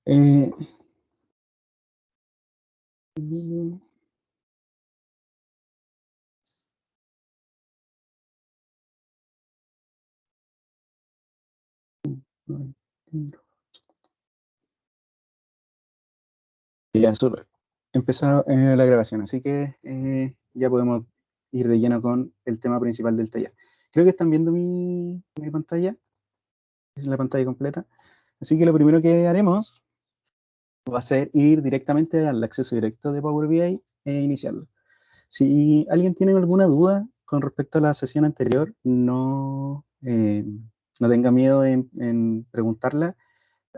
Eh, Ya, súper. Empezó la grabación, así que ya podemos ir de lleno con el tema principal del taller. Creo que están viendo mi pantalla, es la pantalla completa. Así que lo primero que haremos va a ser ir directamente al acceso directo de Power BI e iniciarlo. Si alguien tiene alguna duda con respecto a la sesión anterior, no tenga miedo en preguntarla,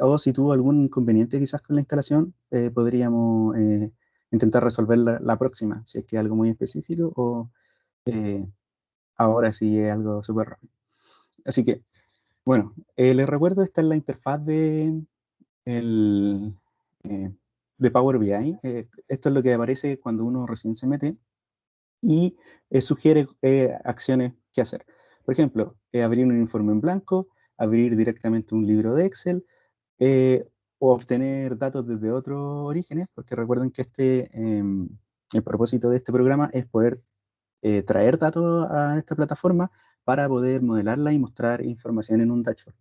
o si tuvo algún inconveniente quizás con la instalación, podríamos intentar resolver la próxima, si es que es algo muy específico, o eh, ahora sí es algo súper rápido. Así que, bueno, les recuerdo, esta es la interfaz el, eh, de Power BI. Esto es lo que aparece cuando uno recién se mete y sugiere acciones que hacer. Por ejemplo, abrir un informe en blanco, abrir directamente un libro de Excel, eh, o obtener datos desde otros orígenes, porque recuerden que el propósito de este programa es poder traer datos a esta plataforma para poder modelarla y mostrar información en un dashboard.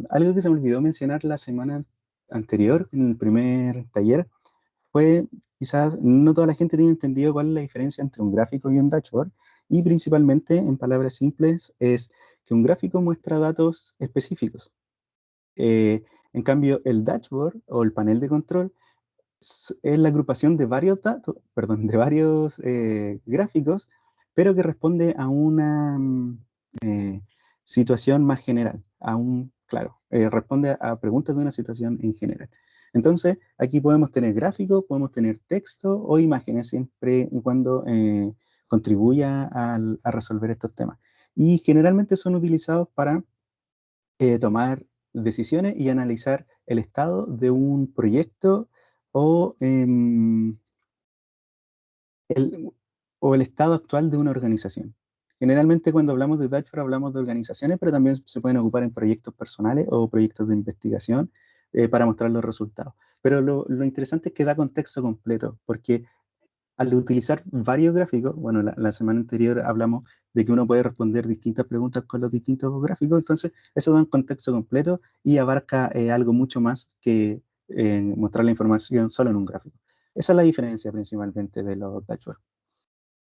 Algo que se me olvidó mencionar la semana anterior, en el primer taller, fue quizás no toda la gente tiene entendido cuál es la diferencia entre un gráfico y un dashboard, y principalmente, en palabras simples, es que un gráfico muestra datos específicos. En cambio, el dashboard o el panel de control es la agrupación de varios datos, perdón, de varios gráficos, pero que responde a una eh, situación más general, claro, responde a preguntas de una situación en general. Entonces, aquí podemos tener gráficos, podemos tener texto o imágenes, siempre y cuando contribuya a resolver estos temas. Y generalmente son utilizados para tomar decisiones y analizar el estado de un proyecto o, el, o el estado actual de una organización. Generalmente cuando hablamos de dashboard hablamos de organizaciones, pero también se pueden ocupar en proyectos personales o proyectos de investigación para mostrar los resultados. Pero lo interesante es que da contexto completo, porque al utilizar varios gráficos, bueno, la semana anterior hablamos de que uno puede responder distintas preguntas con los distintos gráficos, entonces eso da un contexto completo y abarca algo mucho más que mostrar la información solo en un gráfico. Esa es la diferencia principalmente de los dashboards.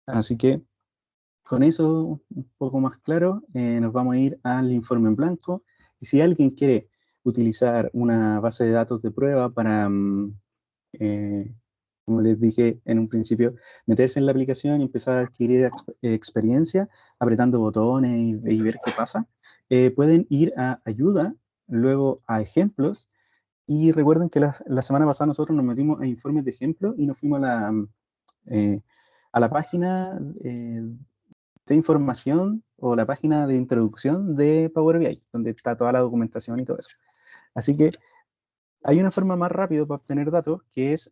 Así que con eso un poco más claro, nos vamos a ir al informe en blanco. Y si alguien quiere utilizar una base de datos de prueba para eh, como les dije en un principio, meterse en la aplicación y empezar a adquirir experiencia apretando botones y ver qué pasa. Pueden ir a ayuda, luego a ejemplos, y recuerden que la semana pasada nosotros nos metimos a informes de ejemplos y nos fuimos eh, a la página de información o la página de introducción de Power BI, donde está toda la documentación y todo eso. Así que hay una forma más rápida para obtener datos, que es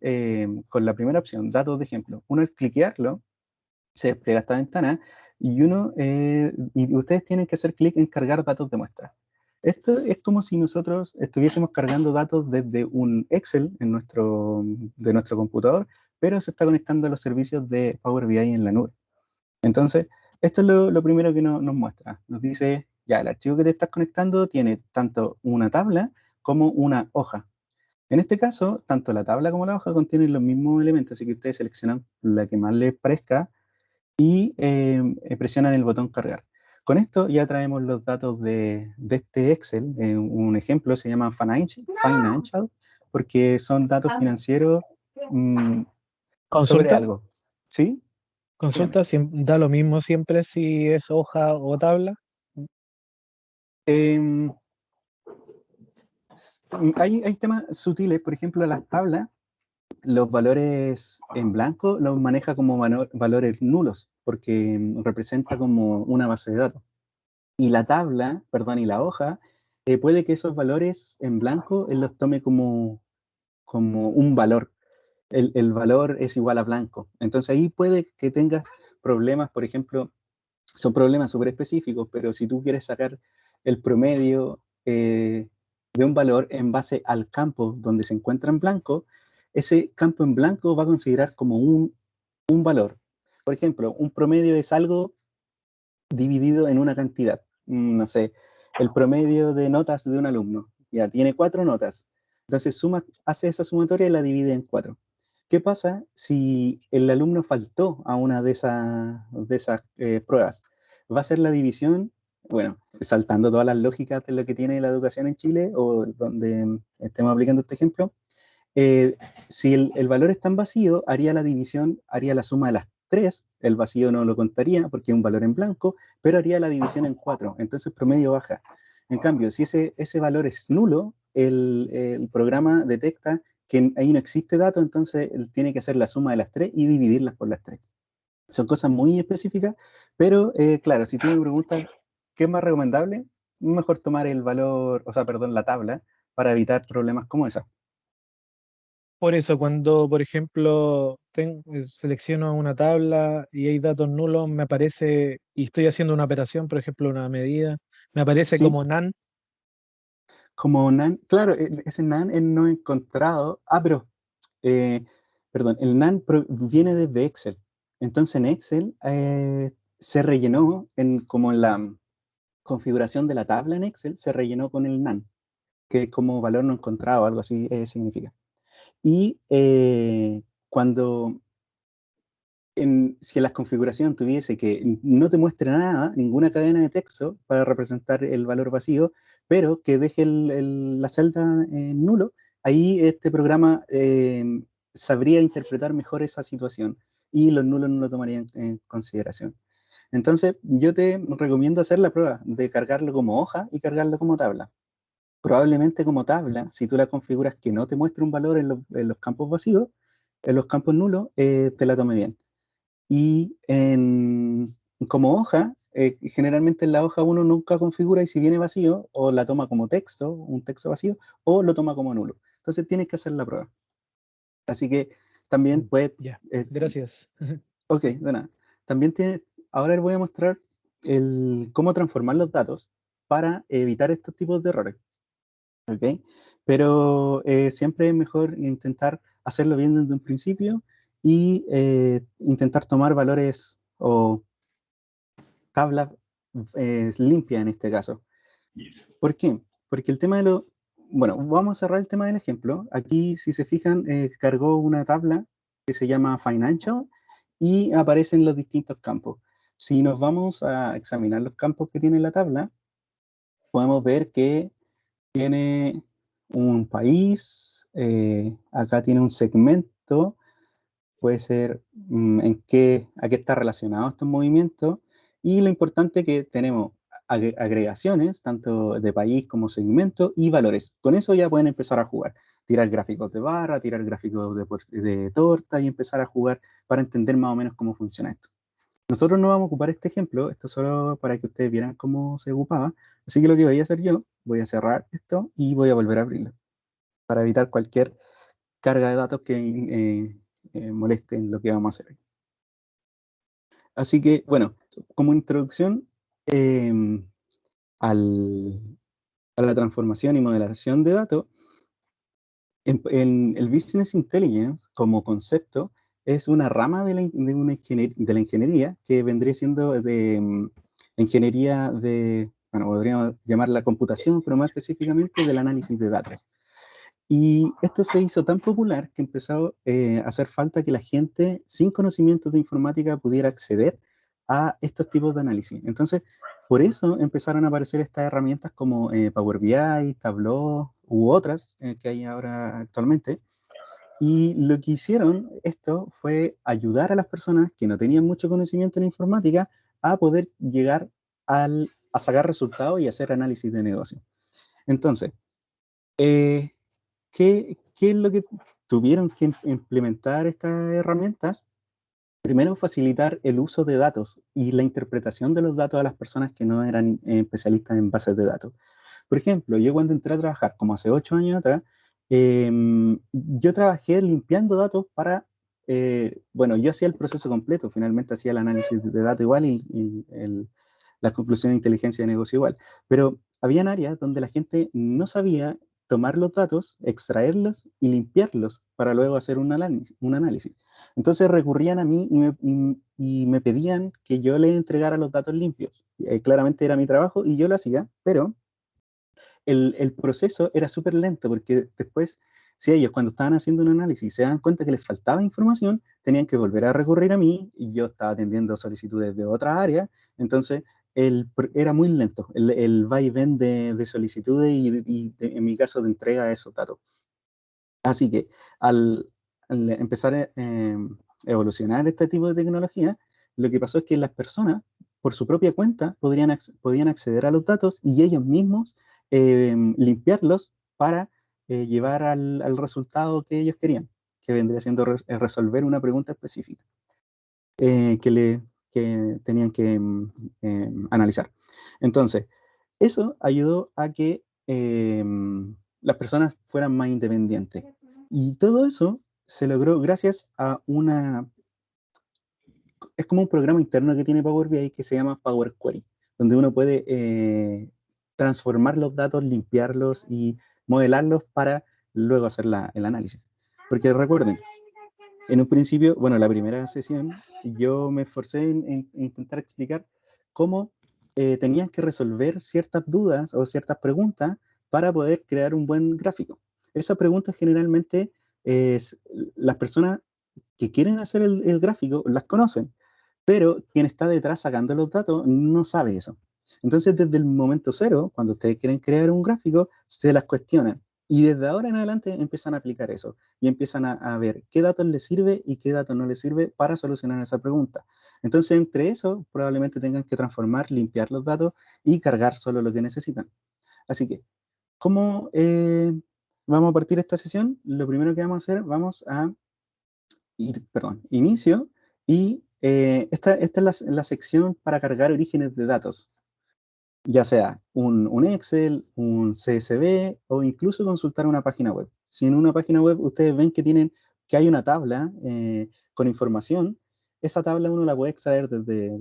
con la primera opción, datos de ejemplo. Uno al cliquearlo, se despliega esta ventana y ustedes tienen que hacer clic en cargar datos de muestra. Esto es como si nosotros estuviésemos cargando datos desde un Excel de nuestro computador, pero se está conectando a los servicios de Power BI en la nube. Entonces, esto es lo primero que nos muestra. Nos dice, ya, el archivo que te estás conectando tiene tanto una tabla como una hoja. En este caso, tanto la tabla como la hoja contienen los mismos elementos, así que ustedes seleccionan la que más les parezca y presionan el botón cargar. Con esto ya traemos los datos de este Excel. Un ejemplo se llama Financial, porque son datos financieros sobre Consulta, algo. ¿Sí? Dígame. consulta, da lo mismo siempre si es hoja o tabla. Em, hay temas sutiles, por ejemplo, las tablas. Los valores en blanco los maneja como valores nulos, porque representa como una base de datos. Y la tabla, perdón, y la hoja, puede que esos valores en blanco él los tome como un valor. El valor es igual a blanco. Entonces ahí puede que tengas problemas, por ejemplo, son problemas súper específicos, pero si tú quieres sacar el promedio de un valor en base al campo donde se encuentra en blanco, ese campo en blanco va a considerar como un valor. Por ejemplo, un promedio es algo dividido en una cantidad. No sé, el promedio de notas de un alumno. Ya tiene 4 notas. Entonces hace esa sumatoria y la divide en 4. ¿Qué pasa si el alumno faltó a una de esas pruebas? Va a ser la división, bueno, saltando todas las lógicas de lo que tiene la educación en Chile o donde estemos aplicando este ejemplo. Si el valor está en vacío, haría la división, haría la suma de las 3, el vacío no lo contaría porque es un valor en blanco, pero haría la división en 4, entonces promedio baja. En cambio, si ese valor es nulo, el programa detecta que ahí no existe dato, entonces él tiene que hacer la suma de las 3 y dividirlas por las 3. Son cosas muy específicas, pero claro, si tú me preguntas qué es más recomendable, mejor tomar el valor, o sea, perdón, la tabla para evitar problemas como esa. Por eso, cuando, por ejemplo, selecciono una tabla y hay datos nulos, me aparece, y estoy haciendo una operación, por ejemplo, una medida, me aparece Sí, como NaN. como NaN, claro, ese NaN no he encontrado. Pero, eh, perdón, el NaN viene desde Excel. Entonces en Excel se rellenó, como en la configuración de la tabla en Excel, se rellenó con el NaN, que como valor no encontrado, algo así significa. Y cuando si en la configuración tuviese que no te muestre nada, ninguna cadena de texto para representar el valor vacío, pero que deje la celda en nulo, ahí este programa sabría interpretar mejor esa situación y los nulos no lo tomarían en consideración. Entonces, yo te recomiendo hacer la prueba de cargarlo como hoja y cargarlo como tabla. Probablemente como tabla, si tú la configuras que no te muestre un valor en los campos vacíos, en los campos nulos, te la tome bien. Y como hoja, generalmente en la hoja uno nunca configura y si viene vacío, o la toma como texto, un texto vacío, o lo toma como nulo. Entonces tienes que hacer la prueba. Así que también Mm, puede, ya, eh, gracias. ok, de nada. También ahora les voy a mostrar cómo transformar los datos para evitar estos tipos de errores. ¿Ok? Pero siempre es mejor intentar hacerlo bien desde un principio y intentar tomar valores o tablas limpias en este caso. ¿Por qué? Porque el tema de lo... Bueno, vamos a cerrar el tema del ejemplo. Aquí, si se fijan, cargó una tabla que se llama Financial y aparecen los distintos campos. Si nos vamos a examinar los campos que tiene la tabla, podemos ver que tiene un país, acá tiene un segmento, puede ser a qué está relacionado estos movimientos, y lo importante es que tenemos agregaciones, tanto de país como segmento, y valores. Con eso ya pueden empezar a jugar, tirar gráficos de barra, tirar gráficos de torta y empezar a jugar para entender más o menos cómo funciona esto. Nosotros no vamos a ocupar este ejemplo, esto solo para que ustedes vieran cómo se ocupaba. Así que lo que voy a hacer yo, voy a cerrar esto y voy a volver a abrirlo para evitar cualquier carga de datos que moleste en lo que vamos a hacer. Así que, bueno, como introducción eh, al- a la transformación y modelación de datos, en el Business Intelligence como concepto es una rama de la ingeniería que vendría siendo la ingeniería bueno, podríamos llamarla computación, pero más específicamente del análisis de datos. Y esto se hizo tan popular que empezó a hacer falta que la gente sin conocimientos de informática pudiera acceder a estos tipos de análisis. Entonces, por eso empezaron a aparecer estas herramientas como Power BI, Tableau u otras que hay ahora actualmente. Y lo que hicieron esto fue ayudar a las personas que no tenían mucho conocimiento en informática a poder llegar a sacar resultados y hacer análisis de negocio. Entonces, eh, ¿qué es lo que tuvieron que implementar estas herramientas? Primero, facilitar el uso de datos y la interpretación de los datos a las personas que no eran especialistas en bases de datos. Por ejemplo, yo cuando entré a trabajar, como hace 8 años atrás, yo trabajé limpiando datos bueno, yo hacía el proceso completo, finalmente hacía el análisis de datos igual y la conclusión de inteligencia de negocio igual, pero habían áreas donde la gente no sabía tomar los datos, extraerlos y limpiarlos para luego hacer un análisis. Entonces recurrían a mí y me pedían que yo les entregara los datos limpios. Claramente era mi trabajo y yo lo hacía, pero el proceso era súper lento porque después, si ellos cuando estaban haciendo un análisis se dan cuenta que les faltaba información, tenían que volver a recurrir a mí y yo estaba atendiendo solicitudes de otra área, entonces era muy lento el vaivén de solicitudes en mi caso de entrega de esos datos. Así que al empezar a evolucionar este tipo de tecnología, lo que pasó es que las personas, por su propia cuenta, podían acceder a los datos y ellos mismos limpiarlos para llevar al resultado que ellos querían, que vendría siendo resolver una pregunta específica eh, que, le, que tenían que analizar. Entonces, eso ayudó a que las personas fueran más independientes. Y todo eso se logró gracias a es como un programa interno que tiene Power BI que se llama Power Query, donde uno puede transformar los datos, limpiarlos y modelarlos para luego hacer el análisis. Porque recuerden, en un principio, bueno, la primera sesión, yo me esforcé en intentar explicar cómo tenían que resolver ciertas dudas o ciertas preguntas para poder crear un buen gráfico. Esas preguntas generalmente las personas que quieren hacer el gráfico las conocen, pero quien está detrás sacando los datos no sabe eso. Entonces, desde el momento cero, cuando ustedes quieren crear un gráfico, se las cuestionan. Y desde ahora en adelante empiezan a aplicar eso y empiezan a ver qué datos les sirve y qué datos no les sirve para solucionar esa pregunta. Entonces, entre eso, probablemente tengan que transformar, limpiar los datos y cargar solo lo que necesitan. Así que, ¿cómo vamos a partir esta sesión? Lo primero que vamos a hacer, vamos a inicio, y esta es la sección para cargar orígenes de datos, ya sea un Excel, un CSV o incluso consultar una página web. Si en una página web ustedes ven que hay una tabla con información, esa tabla uno la puede extraer desde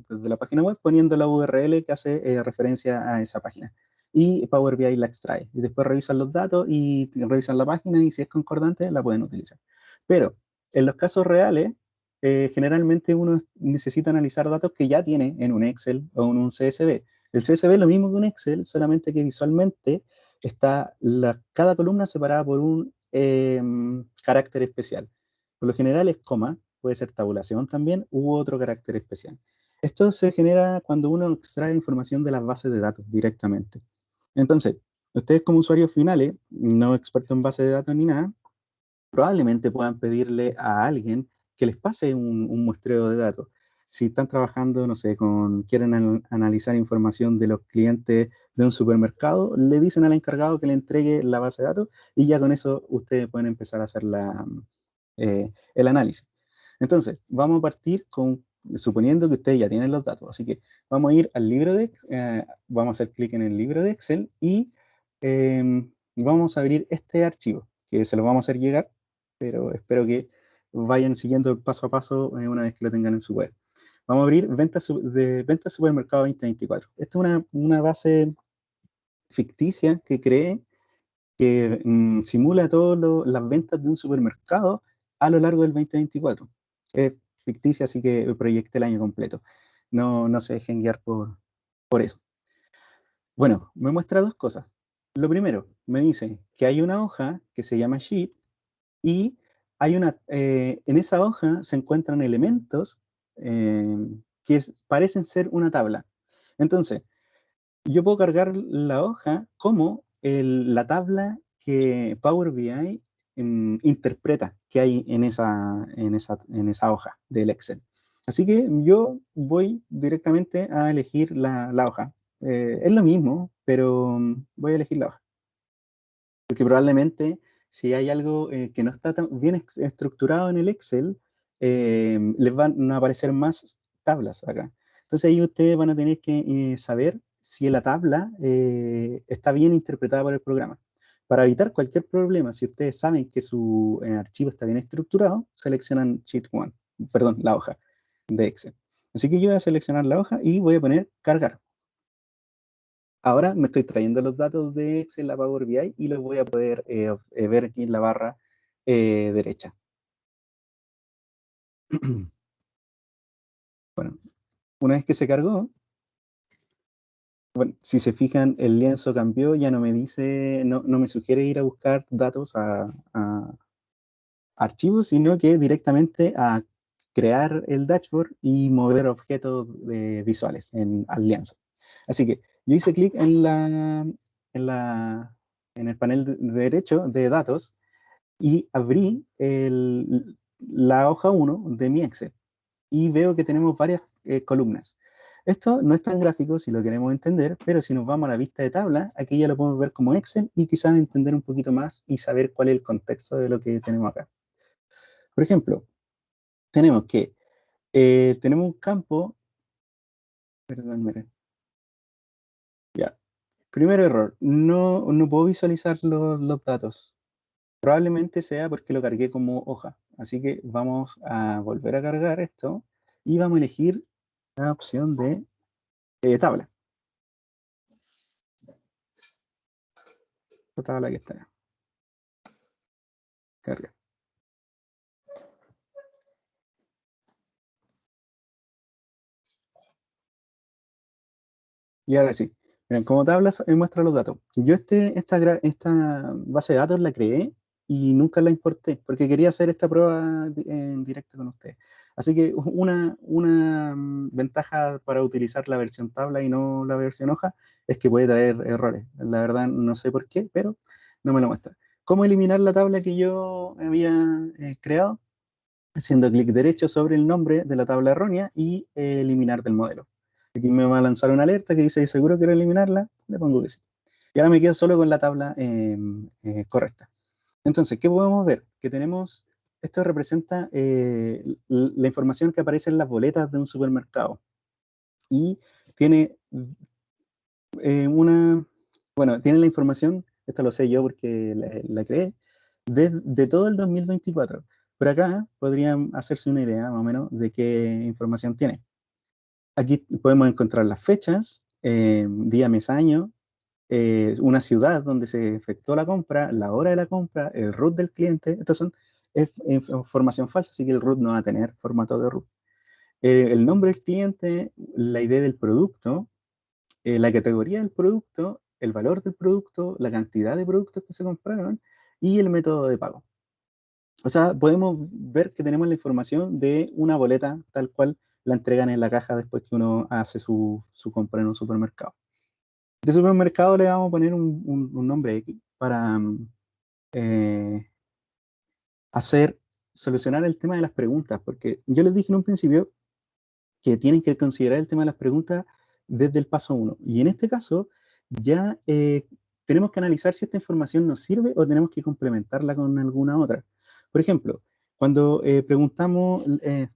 la página web poniendo la URL que hace referencia a esa página. Y Power BI la extrae. Y después revisan los datos y revisan la página y si es concordante la pueden utilizar. Pero en los casos reales, generalmente uno necesita analizar datos que ya tiene en un Excel o en un CSV. El CSV es lo mismo que un Excel, solamente que visualmente está cada columna separada por un carácter especial. Por lo general es coma, puede ser tabulación también, u otro carácter especial. Esto se genera cuando uno extrae información de las bases de datos directamente. Entonces, ustedes como usuarios finales, no expertos en base de datos ni nada, probablemente puedan pedirle a alguien que les pase un muestreo de datos. Si están trabajando, no sé, quieren analizar información de los clientes de un supermercado, le dicen al encargado que le entregue la base de datos y ya con eso ustedes pueden empezar a hacer el análisis. Entonces, vamos a partir suponiendo que ustedes ya tienen los datos. Así que vamos a ir al libro vamos a hacer clic en el libro de Excel y vamos a abrir este archivo, que se lo vamos a hacer llegar, pero espero que vayan siguiendo paso a paso una vez que lo tengan en su web. Vamos a abrir ventas supermercado 2024. Esta es una base ficticia que cree que simula todas las ventas de un supermercado a lo largo del 2024. Es ficticia, así que proyecté el año completo. No se dejen guiar por eso. Bueno, me muestra dos cosas. Lo primero, me dice que hay una hoja que se llama Sheet y en esa hoja se encuentran elementos eh, parecen ser una tabla. Entonces, yo puedo cargar la hoja como la tabla que Power BI interpreta que hay en esa hoja del Excel. Así que yo voy directamente a elegir la hoja. Es lo mismo, pero voy a elegir la hoja. Porque probablemente si hay algo que no está tan bien estructurado en el Excel, les van a aparecer más tablas acá. Entonces ahí ustedes van a tener que saber si la tabla está bien interpretada por el programa. Para evitar cualquier problema, si ustedes saben que su archivo está bien estructurado, seleccionan Sheet 1, perdón, la hoja de Excel. Así que yo voy a seleccionar la hoja y voy a poner cargar. Ahora me estoy trayendo los datos de Excel a Power BI y los voy a poder ver aquí en la barra derecha. Bueno, una vez que se cargó, bueno, si se fijan, el lienzo cambió, ya no me dice, no me sugiere ir a buscar datos a archivos, sino que directamente a crear el dashboard y mover objetos visuales al lienzo. Así que yo hice clic en el panel derecho de datos y abrí la hoja 1 de mi Excel y veo que tenemos varias columnas. Esto no es tan gráfico si lo queremos entender, pero si nos vamos a la vista de tabla, aquí ya lo podemos ver como Excel y quizás entender un poquito más y saber cuál es el contexto de lo que tenemos acá. Por ejemplo, tenemos que tenemos un campo, perdón, miren, ya. Primer error, no puedo visualizar los datos. Probablemente sea porque lo cargué como hoja. Así que vamos a volver a cargar esto y vamos a elegir la opción de tabla. La tabla que está. Carga. Y ahora sí. Miren, como tablas muestra los datos. Yo esta base de datos la creé y nunca la importé porque quería hacer esta prueba en directo con ustedes. Así que una ventaja para utilizar la versión tabla y no la versión hoja es que puede traer errores. La verdad no sé por qué, pero no me lo muestra. ¿Cómo eliminar la tabla que yo había creado? Haciendo clic derecho sobre el nombre de la tabla errónea y eliminar del modelo. Aquí me va a lanzar una alerta que dice, ¿seguro quiero eliminarla? Le pongo que sí. Y ahora me quedo solo con la tabla correcta. Entonces, ¿qué podemos ver? Que tenemos, esto representa la información que aparece en las boletas de un supermercado. Y tiene bueno, tiene la información, esto lo sé yo porque la creé, de todo el 2024. Pero acá podrían hacerse una idea más o menos de qué información tiene. Aquí podemos encontrar las fechas, día, mes, año, una ciudad donde se efectuó la compra, la hora de la compra, el root del cliente. Estas son información falsa, así que el root no va a tener formato de root. El nombre del cliente, la idea del producto, la categoría del producto, el valor del producto, la cantidad de productos que se compraron y el método de pago. O sea, podemos ver que tenemos la información de una boleta tal cual la entregan en la caja después que uno hace su compra en un supermercado. De supermercado le vamos a poner un nombre X para eh, solucionar el tema de las preguntas, porque yo les dije en un principio que tienen que considerar el tema de las preguntas desde el paso 1. Y en este caso, ya tenemos que analizar si esta información nos sirve o tenemos que complementarla con alguna otra. Por ejemplo, cuando preguntamos,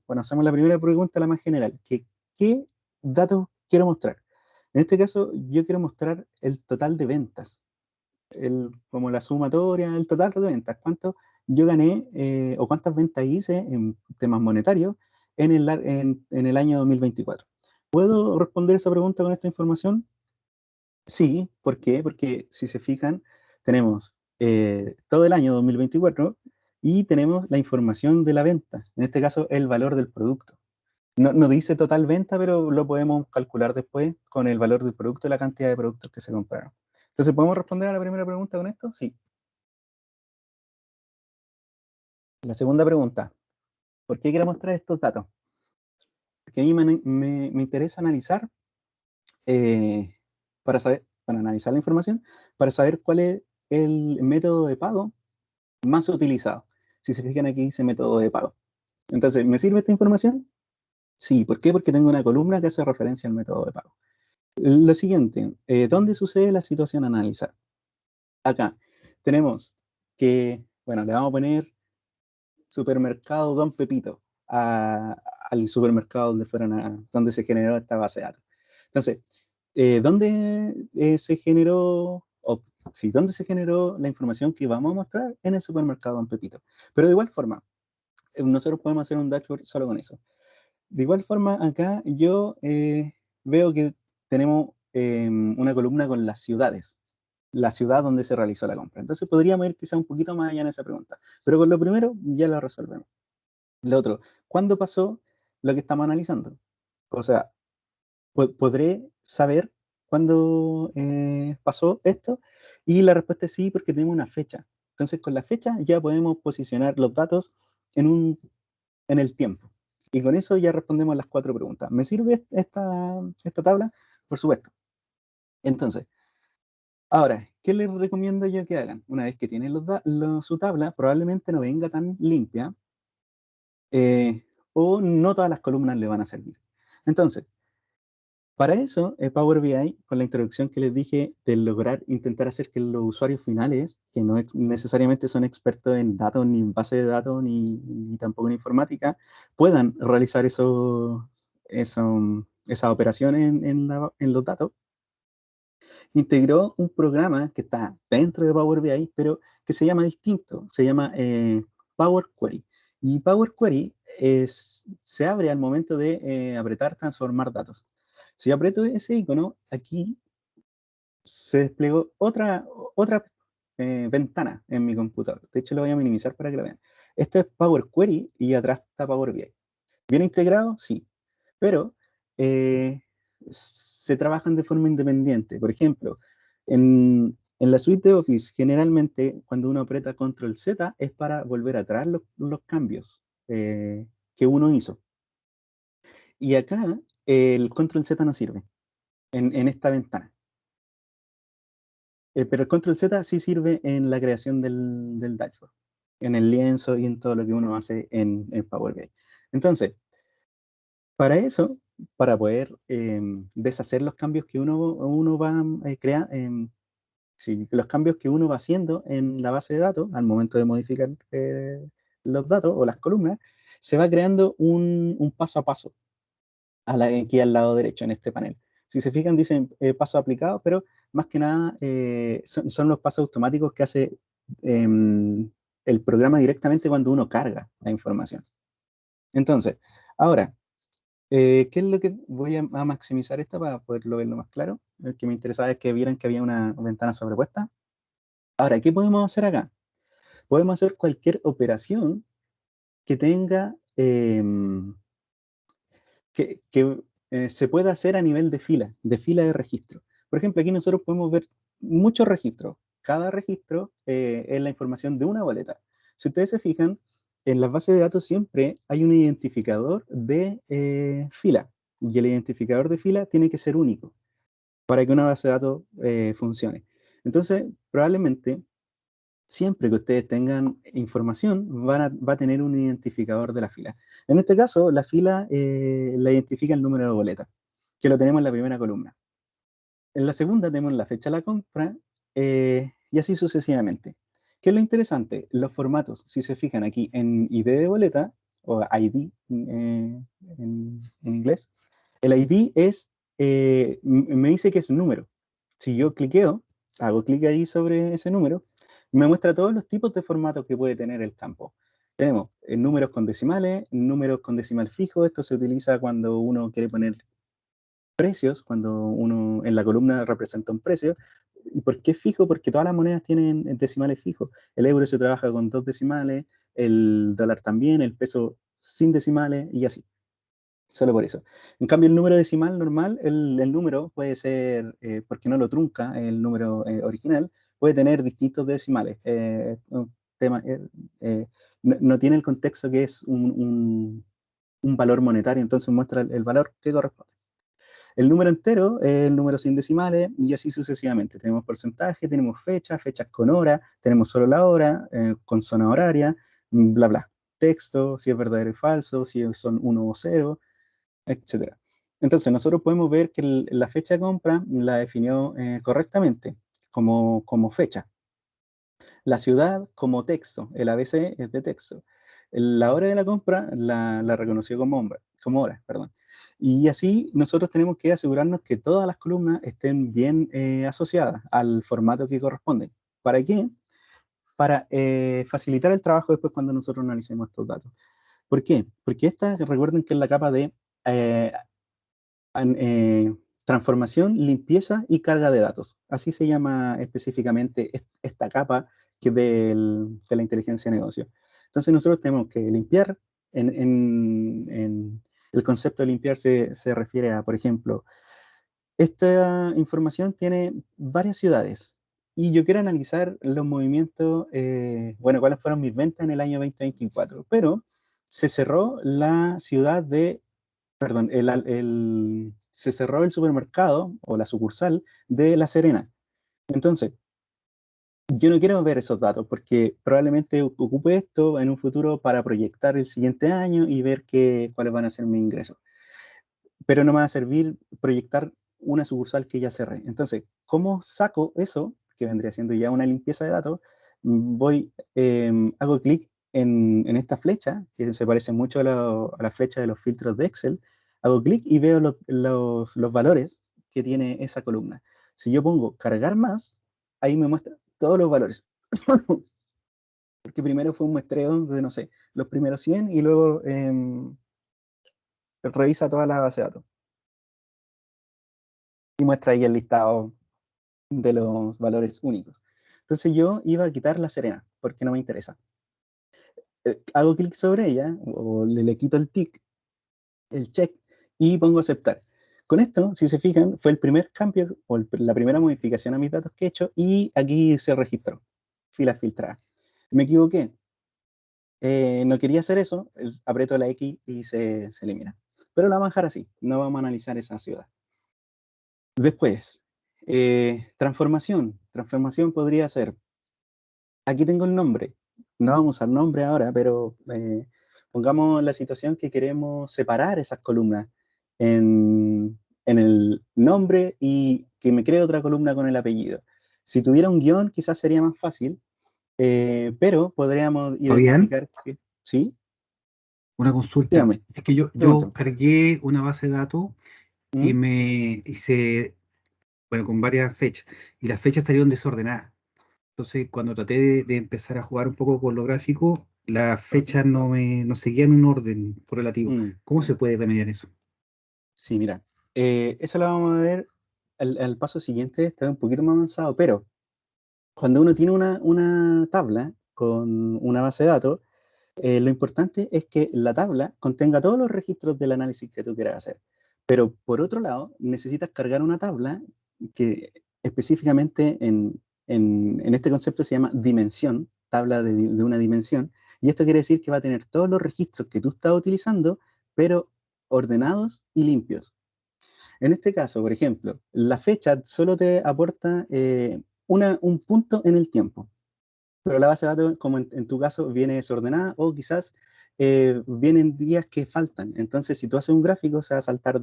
bueno, hacemos la primera pregunta, la más general, que ¿qué datos quiero mostrar? En este caso, yo quiero mostrar el total de ventas, como la sumatoria, el total de ventas, cuánto yo gané o cuántas ventas hice en temas monetarios en el año 2024. ¿Puedo responder esa pregunta con esta información? Sí, ¿por qué? Porque si se fijan, tenemos todo el año 2024 y tenemos la información de la venta, en este caso el valor del producto. No dice total venta, pero lo podemos calcular después con el valor del producto y la cantidad de productos que se compraron. Entonces, ¿podemos responder a la primera pregunta con esto? Sí. La segunda pregunta, ¿por qué quiero mostrar estos datos? Porque a mí me interesa analizar, eh, para analizar la información, para saber cuál es el método de pago más utilizado. Si se fijan aquí dice método de pago. Entonces, ¿me sirve esta información? Sí, ¿por qué? Porque tengo una columna que hace referencia al método de pago. Lo siguiente, ¿dónde sucede la situación a analizar? Acá tenemos que, bueno, le vamos a poner supermercado Don Pepito al supermercado donde se generó esta base de datos. Entonces, ¿dónde se generó, o sí, dónde se generó la información que vamos a mostrar? En el supermercado Don Pepito. Pero de igual forma, nosotros podemos hacer un dashboard solo con eso. De igual forma, acá yo veo que tenemos una columna con las ciudades, la ciudad donde se realizó la compra. Entonces podríamos ir quizá un poquito más allá en esa pregunta. Pero con lo primero ya lo resolvemos. Lo otro, ¿cuándo pasó lo que estamos analizando? O sea, ¿podré saber cuándo pasó esto? Y la respuesta es sí, porque tenemos una fecha. Entonces, con la fecha ya podemos posicionar los datos en el tiempo. Y con eso ya respondemos las 4 preguntas. ¿Me sirve esta tabla? Por supuesto. Entonces, ahora, ¿qué les recomiendo yo que hagan? Una vez que tienen su tabla, probablemente no venga tan limpia eh, o no todas las columnas le van a servir. Entonces, para eso, Power BI, con la introducción que les dije de lograr intentar hacer que los usuarios finales, que no necesariamente son expertos en datos, ni en base de datos, ni tampoco en informática, puedan realizar esas operaciones en los datos, integró un programa que está dentro de Power BI, pero que se llama distinto, se llama Power Query. Y Power Query se abre al momento de apretar transformar datos. Si aprieto ese icono, aquí se desplegó otra ventana en mi computador. De hecho, lo voy a minimizar para que lo vean. Este es Power Query y atrás está Power BI. ¿Bien integrado? Sí. Pero se trabajan de forma independiente. Por ejemplo, en la suite de Office, generalmente cuando uno aprieta Control Z es para volver atrás los cambios que uno hizo. Y acá el Control Z no sirve en esta ventana. Pero el Control Z sí sirve en la creación del dashboard, en el lienzo y en todo lo que uno hace en Power BI. Entonces, para eso, para poder deshacer los cambios que uno va creando, sí, los cambios que uno va haciendo en la base de datos al momento de modificar los datos o las columnas, se va creando un paso a paso aquí al lado derecho en este panel. Si se fijan, dicen paso aplicado, pero más que nada son los pasos automáticos que hace el programa directamente cuando uno carga la información. Entonces, ahora, ¿qué es lo que voy a maximizar esto para poderlo verlo más claro? Lo que me interesaba es que vieran que había una ventana sobrepuesta. Ahora, ¿qué podemos hacer acá? Podemos hacer cualquier operación que tenga, que se pueda hacer a nivel de fila de registro. Por ejemplo, aquí nosotros podemos ver muchos registros. Cada registro es la información de una boleta. Si ustedes se fijan, en las bases de datos siempre hay un identificador de fila. Y el identificador de fila tiene que ser único para que una base de datos funcione. Entonces, probablemente siempre que ustedes tengan información, va a tener un identificador de la fila. En este caso, la fila la identifica el número de boleta, que lo tenemos en la primera columna. En la segunda tenemos la fecha de la compra y así sucesivamente. ¿Qué es lo interesante? Los formatos, si se fijan aquí en ID de boleta, o ID en inglés, el ID me dice que es un número. Si yo cliqueo, hago clic ahí sobre ese número, me muestra todos los tipos de formatos que puede tener el campo. Tenemos números con decimales, números con decimal fijo. Esto se utiliza cuando uno quiere poner precios, cuando uno en la columna representa un precio. ¿Y por qué fijo? Porque todas las monedas tienen decimales fijos. El euro se trabaja con 2 decimales, el dólar también, el peso sin decimales y así. Solo por eso. En cambio, el número decimal normal, el número puede ser, porque no lo trunca el número original, puede tener distintos decimales. Un tema, no tiene el contexto que es un valor monetario, entonces muestra el valor que corresponde. El número entero es el número sin decimales y así sucesivamente. Tenemos porcentaje, tenemos fechas, fechas con hora, tenemos solo la hora, con zona horaria, bla, bla. Texto, si es verdadero y falso, si son 1 o 0, etcétera. Entonces, nosotros podemos ver que la fecha de compra la definió correctamente como fecha. La ciudad como texto, el ABC es de texto. La hora de la compra la reconoció como hora, perdón. Y así nosotros tenemos que asegurarnos que todas las columnas estén bien asociadas al formato que corresponden. ¿Para qué? Para facilitar el trabajo después cuando nosotros analicemos estos datos. ¿Por qué? Porque esta, recuerden que es la capa de eh, transformación, limpieza y carga de datos. Así se llama específicamente esta capa que de la inteligencia de negocio. Entonces nosotros tenemos que limpiar, en el concepto de limpiar se refiere a, por ejemplo, esta información tiene varias ciudades y yo quiero analizar los movimientos, bueno, cuáles fueron mis ventas en el año 2024, pero se cerró la ciudad de, perdón, se cerró el supermercado o la sucursal de La Serena. Entonces, yo no quiero ver esos datos porque probablemente ocupe esto en un futuro para proyectar el siguiente año y ver cuáles van a ser mis ingresos. Pero no me va a servir proyectar una sucursal que ya cerré. Entonces, ¿cómo saco eso, que vendría siendo ya una limpieza de datos? Hago clic en esta flecha, que se parece mucho a la flecha de los filtros de Excel, hago clic y veo los valores que tiene esa columna. Si yo pongo cargar más, ahí me muestra todos los valores. Porque primero fue un muestreo de, no sé, los primeros 100 y luego revisa toda la base de datos. Y muestra ahí el listado de los valores únicos. Entonces yo iba a quitar La Serena, porque no me interesa. Hago clic sobre ella, o le quito el tick, el check, y pongo aceptar. Con esto, si se fijan, fue el primer cambio, o la primera modificación a mis datos que he hecho, y aquí se registró, filas filtradas. Me equivoqué. No quería hacer eso, aprieto la X y se elimina. Pero la vamos a dejar así, no vamos a analizar esa ciudad. Después, transformación. Transformación podría ser, aquí tengo el nombre, no vamos a usar nombre ahora, pero pongamos la situación que queremos separar esas columnas en el nombre y que me cree otra columna con el apellido. Si tuviera un guión, quizás sería más fácil, pero podríamos Fabián, identificar que... ¿Sí? una consulta. Dígame, Es que yo pregúntame. cargué una base de datos y ¿Mm? me hice, bueno, con varias fechas, y las fechas salieron desordenadas. Entonces, cuando traté de empezar a jugar un poco con lo gráfico, las fechas no seguían un orden correlativo. Mm. ¿Cómo se puede remediar eso? Sí, mira, eso lo vamos a ver al paso siguiente, está un poquito más avanzado, pero cuando uno tiene una tabla con una base de datos, lo importante es que la tabla contenga todos los registros del análisis que tú quieras hacer. Pero por otro lado, necesitas cargar una tabla que específicamente en este concepto se llama dimensión, tabla de una dimensión, y esto quiere decir que va a tener todos los registros que tú estás utilizando, pero ordenados y limpios. En este caso, por ejemplo, la fecha solo te aporta un punto en el tiempo, pero la base de datos, como en tu caso, viene desordenada o quizás vienen días que faltan. Entonces, si tú haces un gráfico, se va a saltar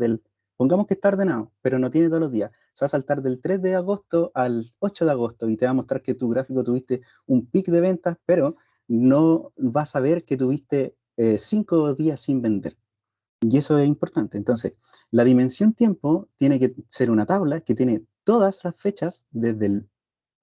pongamos que está ordenado, pero no tiene todos los días, se va a saltar del 3 de agosto al 8 de agosto y te va a mostrar que tu gráfico tuviste un pic de ventas, pero no vas a ver que tuviste 5 días sin vender. Y eso es importante. Entonces, la dimensión tiempo tiene que ser una tabla que tiene todas las fechas desde el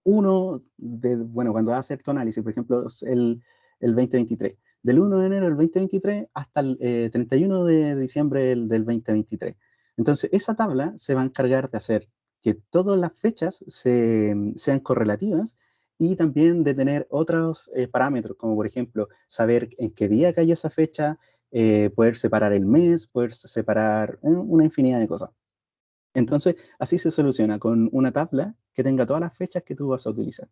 bueno, cuando vas a hacer tu análisis, por ejemplo, el 2023, del 1 de enero del 2023 hasta el 31 de diciembre del 2023. Entonces, esa tabla se va a encargar de hacer que todas las fechas sean correlativas y también de tener otros parámetros, como por ejemplo, saber en qué día cayó esa fecha, poder separar el mes, poder separar una infinidad de cosas. Entonces, así se soluciona con una tabla que tenga todas las fechas que tú vas a utilizar.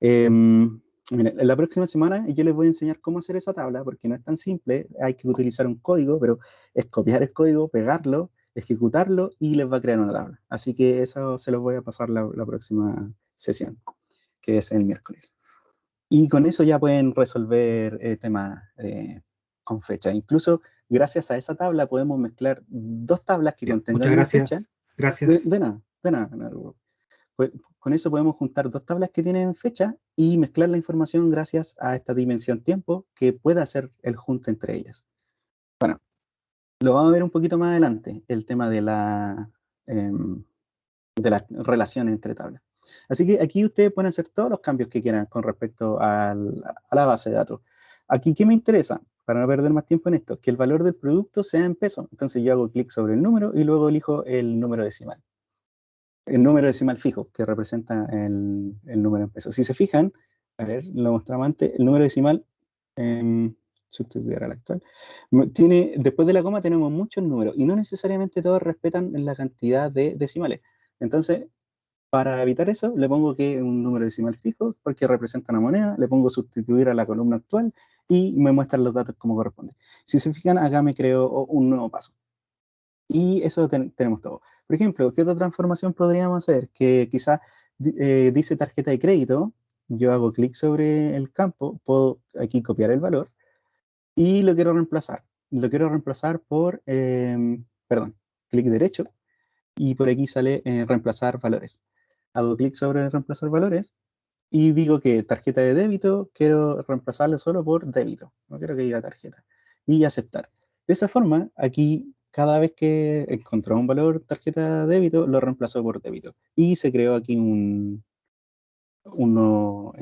Mira, en la próxima semana yo les voy a enseñar cómo hacer esa tabla, porque no es tan simple, hay que utilizar un código, pero es copiar el código, pegarlo, ejecutarlo y les va a crear una tabla. Así que eso se los voy a pasar la próxima sesión, que es el miércoles. Y con eso ya pueden resolver temas con fecha. Incluso gracias a esa tabla podemos mezclar dos tablas que Ya, contengan muchas una fecha. gracias. Gracias. De nada, de nada, de nada. Pues, con eso podemos juntar dos tablas que tienen fecha y mezclar la información gracias a esta dimensión tiempo que puede hacer el junte entre ellas. Bueno, lo vamos a ver un poquito más adelante, el tema de la relación entre tablas. Así que aquí ustedes pueden hacer todos los cambios que quieran con respecto a la base de datos. Aquí, ¿qué me interesa? para no perder más tiempo en esto, que el valor del producto sea en pesos. Entonces yo hago clic sobre el número y luego elijo el número decimal. El número decimal fijo, que representa el número en pesos. Si se fijan, a ver, lo mostramos antes, el número decimal, sustituir al actual, tiene, después de la coma tenemos muchos números y no necesariamente todos respetan la cantidad de decimales. Entonces, para evitar eso, le pongo que es un número decimal fijo, porque representa una moneda, le pongo sustituir a la columna actual y me muestran los datos como corresponde. Si se fijan, acá me creo un nuevo paso. Y eso tenemos todo. Por ejemplo, ¿qué otra transformación podríamos hacer? Que quizás dice tarjeta de crédito, yo hago clic sobre el campo, puedo aquí copiar el valor y lo quiero reemplazar. Lo quiero reemplazar por, perdón, clic derecho y por aquí sale reemplazar valores. Hago clic sobre reemplazar valores y digo que tarjeta de débito quiero reemplazarlo solo por débito, no quiero que diga tarjeta. Y aceptar. De esa forma, aquí cada vez que encontró un valor tarjeta de débito, lo reemplazó por débito. Y se creó aquí un nuevo,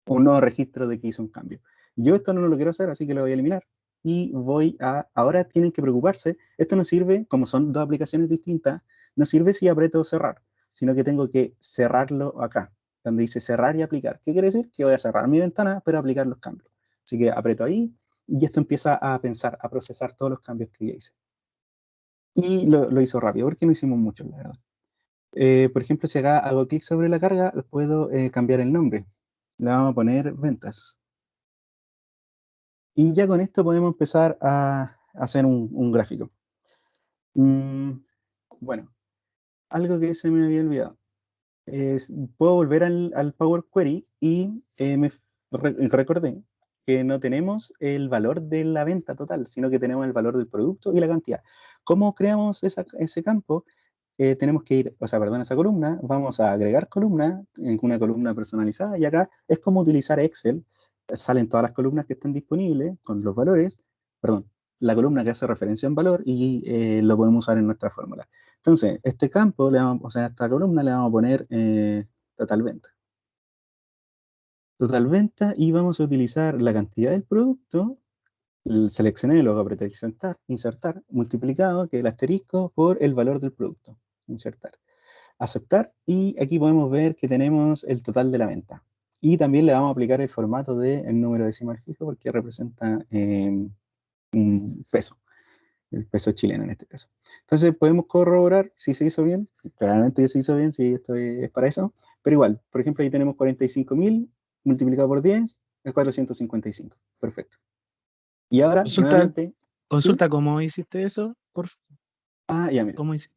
un nuevo registro de que hizo un cambio. Yo esto no lo quiero hacer, así que lo voy a eliminar. Y voy a, ahora tienen que preocuparse, esto no sirve, como son dos aplicaciones distintas, no sirve si aprieto cerrar, sino que tengo que cerrarlo acá, donde dice cerrar y aplicar. ¿Qué quiere decir? Que voy a cerrar mi ventana, pero aplicar los cambios. Así que aprieto ahí y esto empieza a pensar, a procesar todos los cambios que ya hice. Y lo hizo rápido, porque no hicimos mucho, la verdad. Por ejemplo, si acá hago clic sobre la carga, puedo cambiar el nombre. Le vamos a poner ventas. Y ya con esto podemos empezar a hacer un gráfico. Bueno, algo que se me había olvidado. Puedo volver al Power Query y recordé que no tenemos el valor de la venta total, sino que tenemos el valor del producto y la cantidad. ¿Cómo creamos ese campo? Tenemos que ir, o sea, perdón, esa columna, vamos a agregar columna, una columna personalizada, y acá es como utilizar Excel, salen todas las columnas que están disponibles con los valores, perdón, la columna que hace referencia en valor y lo podemos usar en nuestra fórmula. Entonces, este campo, o sea, esta columna le vamos a poner total venta. Total venta y vamos a utilizar la cantidad del producto, seleccioné, luego apreté insertar, multiplicado, que es el asterisco, por el valor del producto, insertar. Aceptar y aquí podemos ver que tenemos el total de la venta. Y también le vamos a aplicar el formato del número decimal fijo porque representa un peso, el peso chileno en este caso. Entonces podemos corroborar si se hizo bien, claramente ya se hizo bien, si esto es para eso, pero igual, por ejemplo ahí tenemos 45.000 multiplicado por 10 es 455, perfecto. Y ahora, Consulta, nuevamente, ¿sí? consulta cómo hiciste eso, por Ya mira. cómo hiciste.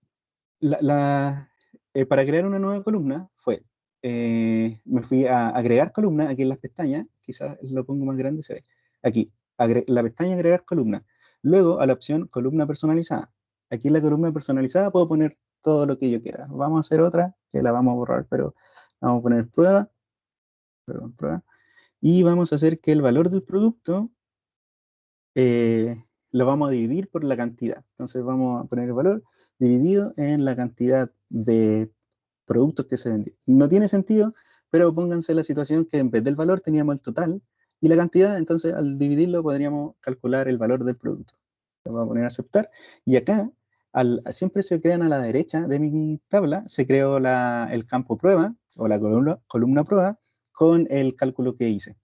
Para crear una nueva columna fue, me fui a agregar columna aquí en las pestañas, quizás lo pongo más grande, se ve. Aquí, la pestaña agregar columna. Luego a la opción columna personalizada. Aquí en la columna personalizada puedo poner todo lo que yo quiera. Vamos a hacer otra, que la vamos a borrar, pero vamos a poner prueba, perdón, prueba. Y vamos a hacer que el valor del producto lo vamos a dividir por la cantidad. Entonces vamos a poner el valor dividido en la cantidad de productos que se vendieron. No tiene sentido, pero pónganse la situación que en vez del valor teníamos el total y la cantidad, entonces al dividirlo podríamos calcular el valor del producto. Le voy a poner a aceptar y acá siempre se crean a la derecha de mi tabla, se creó el campo prueba o la columna prueba con el cálculo que hice.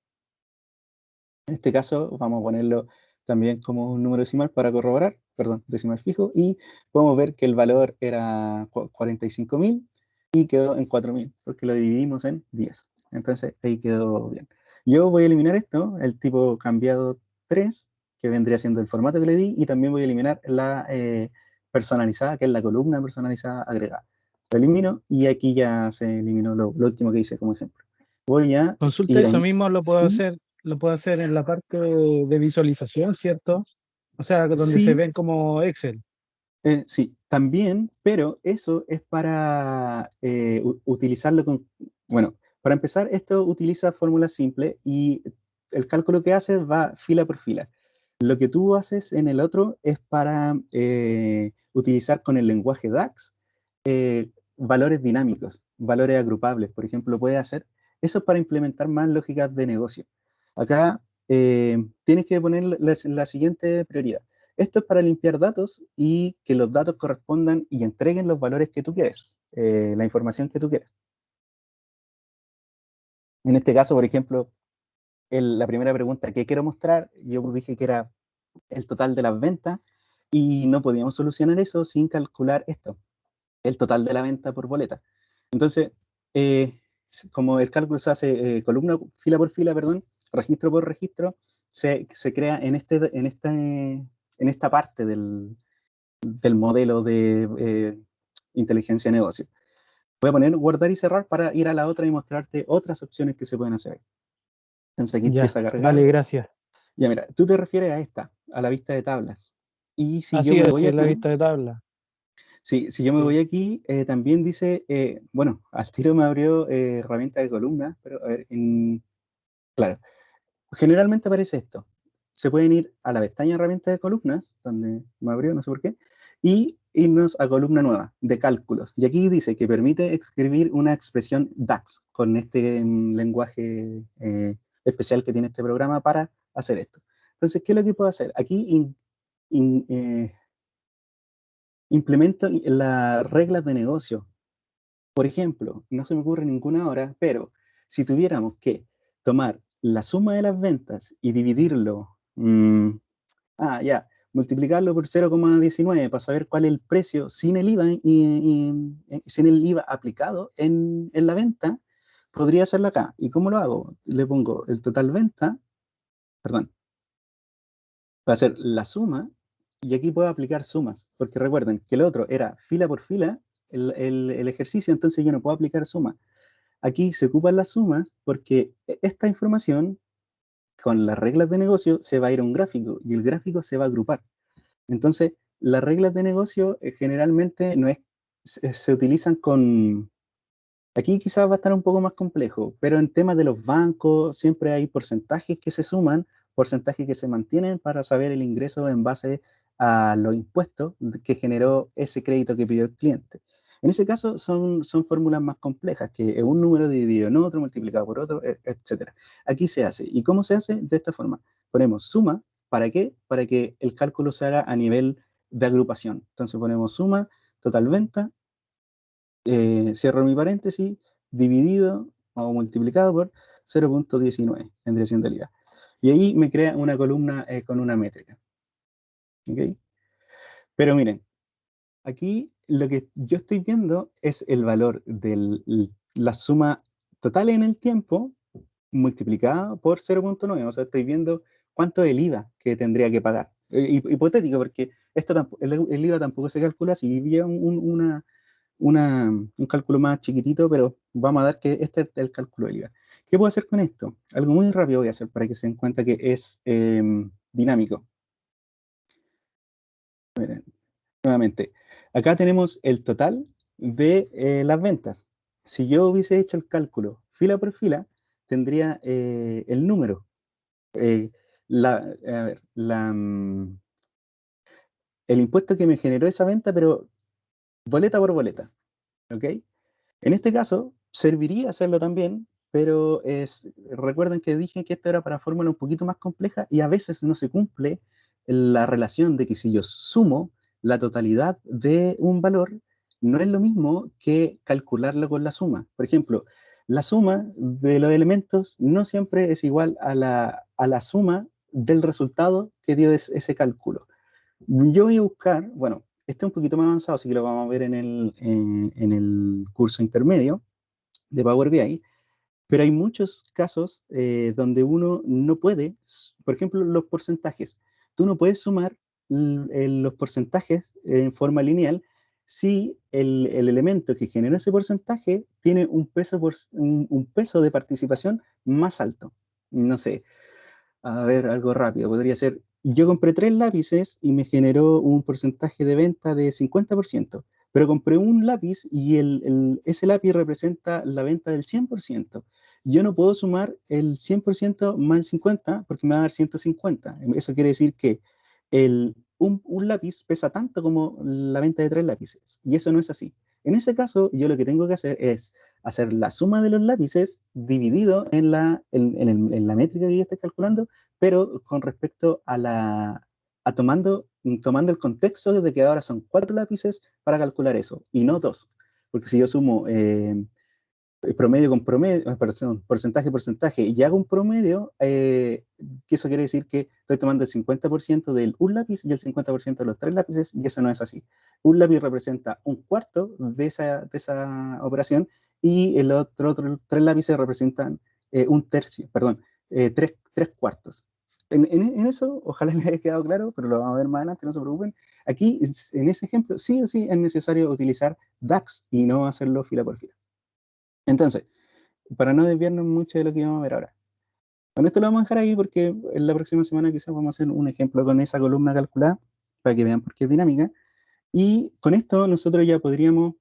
En este caso vamos a ponerlo también como un número decimal para corroborar, perdón, decimal fijo, y podemos ver que el valor era 45.000 y quedó en 4.000, porque lo dividimos en 10. Entonces ahí quedó bien. Yo voy a eliminar esto, el tipo cambiado 3, que vendría siendo el formato que le di, y también voy a eliminar la personalizada, que es la columna personalizada agregada. Lo elimino y aquí ya se eliminó lo último que hice como ejemplo. Voy a Consulta ir eso ahí. mismo, lo puedo hacer en la parte de visualización, ¿cierto? O sea, donde se Sí, ven como Excel. sí, también, pero eso es para utilizarlo con, bueno, para empezar, esto utiliza fórmulas simples y el cálculo que hace va fila por fila. Lo que tú haces en el otro es para utilizar con el lenguaje DAX valores dinámicos, valores agrupables, por ejemplo, puede hacer, eso es para implementar más lógicas de negocio. Acá tienes que poner la siguiente prioridad. Esto es para limpiar datos y que los datos correspondan y entreguen los valores que tú quieres, la información que tú quieres. En este caso, por ejemplo, la primera pregunta que quiero mostrar, yo dije que era el total de las ventas y no podíamos solucionar eso sin calcular esto, el total de la venta por boleta. Entonces, eh, como el cálculo se hace columna, fila por fila, perdón, registro por registro, se crea en esta parte del modelo de inteligencia de negocio. Voy a poner guardar y cerrar para ir a la otra y mostrarte otras opciones que se pueden hacer ahí. Entonces aquí Ya, empieza a cargar. vale, gracias. Ya mira, tú te refieres a esta, a la vista de tablas. Y si yo Así me es, voy sí, es la aquí, vista de tabla. si yo me Sí. voy aquí, también dice, bueno, al tiro me abrió herramienta de columna, pero a ver, claro, generalmente aparece esto. Se pueden ir a la pestaña herramienta de columnas, donde me abrió, no sé por qué, y irnos a columna nueva, de cálculos. Y aquí dice que permite escribir una expresión DAX, con este lenguaje especial que tiene este programa para hacer esto. Entonces, ¿qué es lo que puedo hacer? Aquí implemento las reglas de negocio. Por ejemplo, no se me ocurre ninguna hora, pero si tuviéramos que tomar la suma de las ventas y dividirlo, ya, multiplicarlo por 0,19 para saber cuál es el precio sin el IVA sin el IVA aplicado en la venta, podría hacerlo acá. ¿Y cómo lo hago? Le pongo el total venta, perdón, va a ser la suma, y aquí puedo aplicar sumas, porque recuerden que el otro era fila por fila, el ejercicio, entonces yo no puedo aplicar suma. Aquí se ocupan las sumas porque esta información, con las reglas de negocio, se va a ir a un gráfico, y el gráfico se va a agrupar. Entonces, las reglas de negocio generalmente no es, se utilizan con... Aquí quizás va a estar un poco más complejo, pero en temas de los bancos siempre hay porcentajes que se suman, porcentajes que se mantienen para saber el ingreso en base a los impuestos que generó ese crédito que pidió el cliente. En ese caso son fórmulas más complejas, que es un número dividido en otro, multiplicado por otro, etc. Aquí se hace. ¿Y cómo se hace? De esta forma. Ponemos suma, ¿para qué? Para que el cálculo se haga a nivel de agrupación. Entonces ponemos suma, total venta, cierro mi paréntesis, dividido o multiplicado por 0,19, vendría siendo el IVA. Y ahí me crea una columna con una métrica. ¿Okay? Pero miren, aquí lo que yo estoy viendo es el valor de la suma total en el tiempo multiplicada por 0,9. O sea, estoy viendo cuánto es el IVA que tendría que pagar. Hipotético, porque el IVA tampoco se calcula si lleva un cálculo más chiquitito, pero vamos a dar que este es el cálculo del IVA. ¿Qué puedo hacer con esto? Algo muy rápido voy a hacer para que se den cuenta que es dinámico. Miren, nuevamente, acá tenemos el total de las ventas. Si yo hubiese hecho el cálculo fila por fila, tendría el número. Eh, a ver, el impuesto que me generó esa venta, pero boleta por boleta. ¿Ok? En este caso, serviría hacerlo también, pero recuerden que dije que esto era para fórmula un poquito más compleja y a veces no se cumple la relación de que si yo sumo la totalidad de un valor, no es lo mismo que calcularlo con la suma. Por ejemplo, la suma de los elementos no siempre es igual a la suma del resultado que dio ese cálculo. Yo voy a buscar, bueno, este es un poquito más avanzado, así que lo vamos a ver en el curso intermedio de Power BI, pero hay muchos casos donde uno no puede, por ejemplo, los porcentajes. Tú no puedes sumar los porcentajes en forma lineal si el elemento que generó ese porcentaje tiene un peso de participación más alto. No sé, a ver, algo rápido. Podría ser, yo compré 3 lápices y me generó un porcentaje de venta de 50%, pero compré un lápiz y ese lápiz representa la venta del 100%. Yo no puedo sumar el 100% más el 50 porque me va a dar 150. Eso quiere decir que un lápiz pesa tanto como la venta de 3 lápices. Y eso no es así. En ese caso, yo lo que tengo que hacer es hacer la suma de los lápices dividido en la métrica que yo estoy calculando, pero con respecto a tomando el contexto de que ahora son 4 lápices para calcular eso, y no 2. Porque si yo sumo promedio con promedio, perdón, porcentaje, y hago un promedio, que eso quiere decir que estoy tomando el 50% del un lápiz y el 50% de los 3 lápices, y eso no es así. Un lápiz representa un cuarto de esa operación, y el otro 3 lápices representan un tercio, perdón, 3 cuartos. En eso, ojalá les haya quedado claro, pero lo vamos a ver más adelante, no se preocupen. Aquí, en ese ejemplo, sí o sí es necesario utilizar DAX y no hacerlo fila por fila. Entonces, para no desviarnos mucho de lo que vamos a ver ahora. Con esto lo vamos a dejar ahí porque en la próxima semana quizás vamos a hacer un ejemplo con esa columna calculada para que vean por qué es dinámica. Y con esto nosotros ya podríamos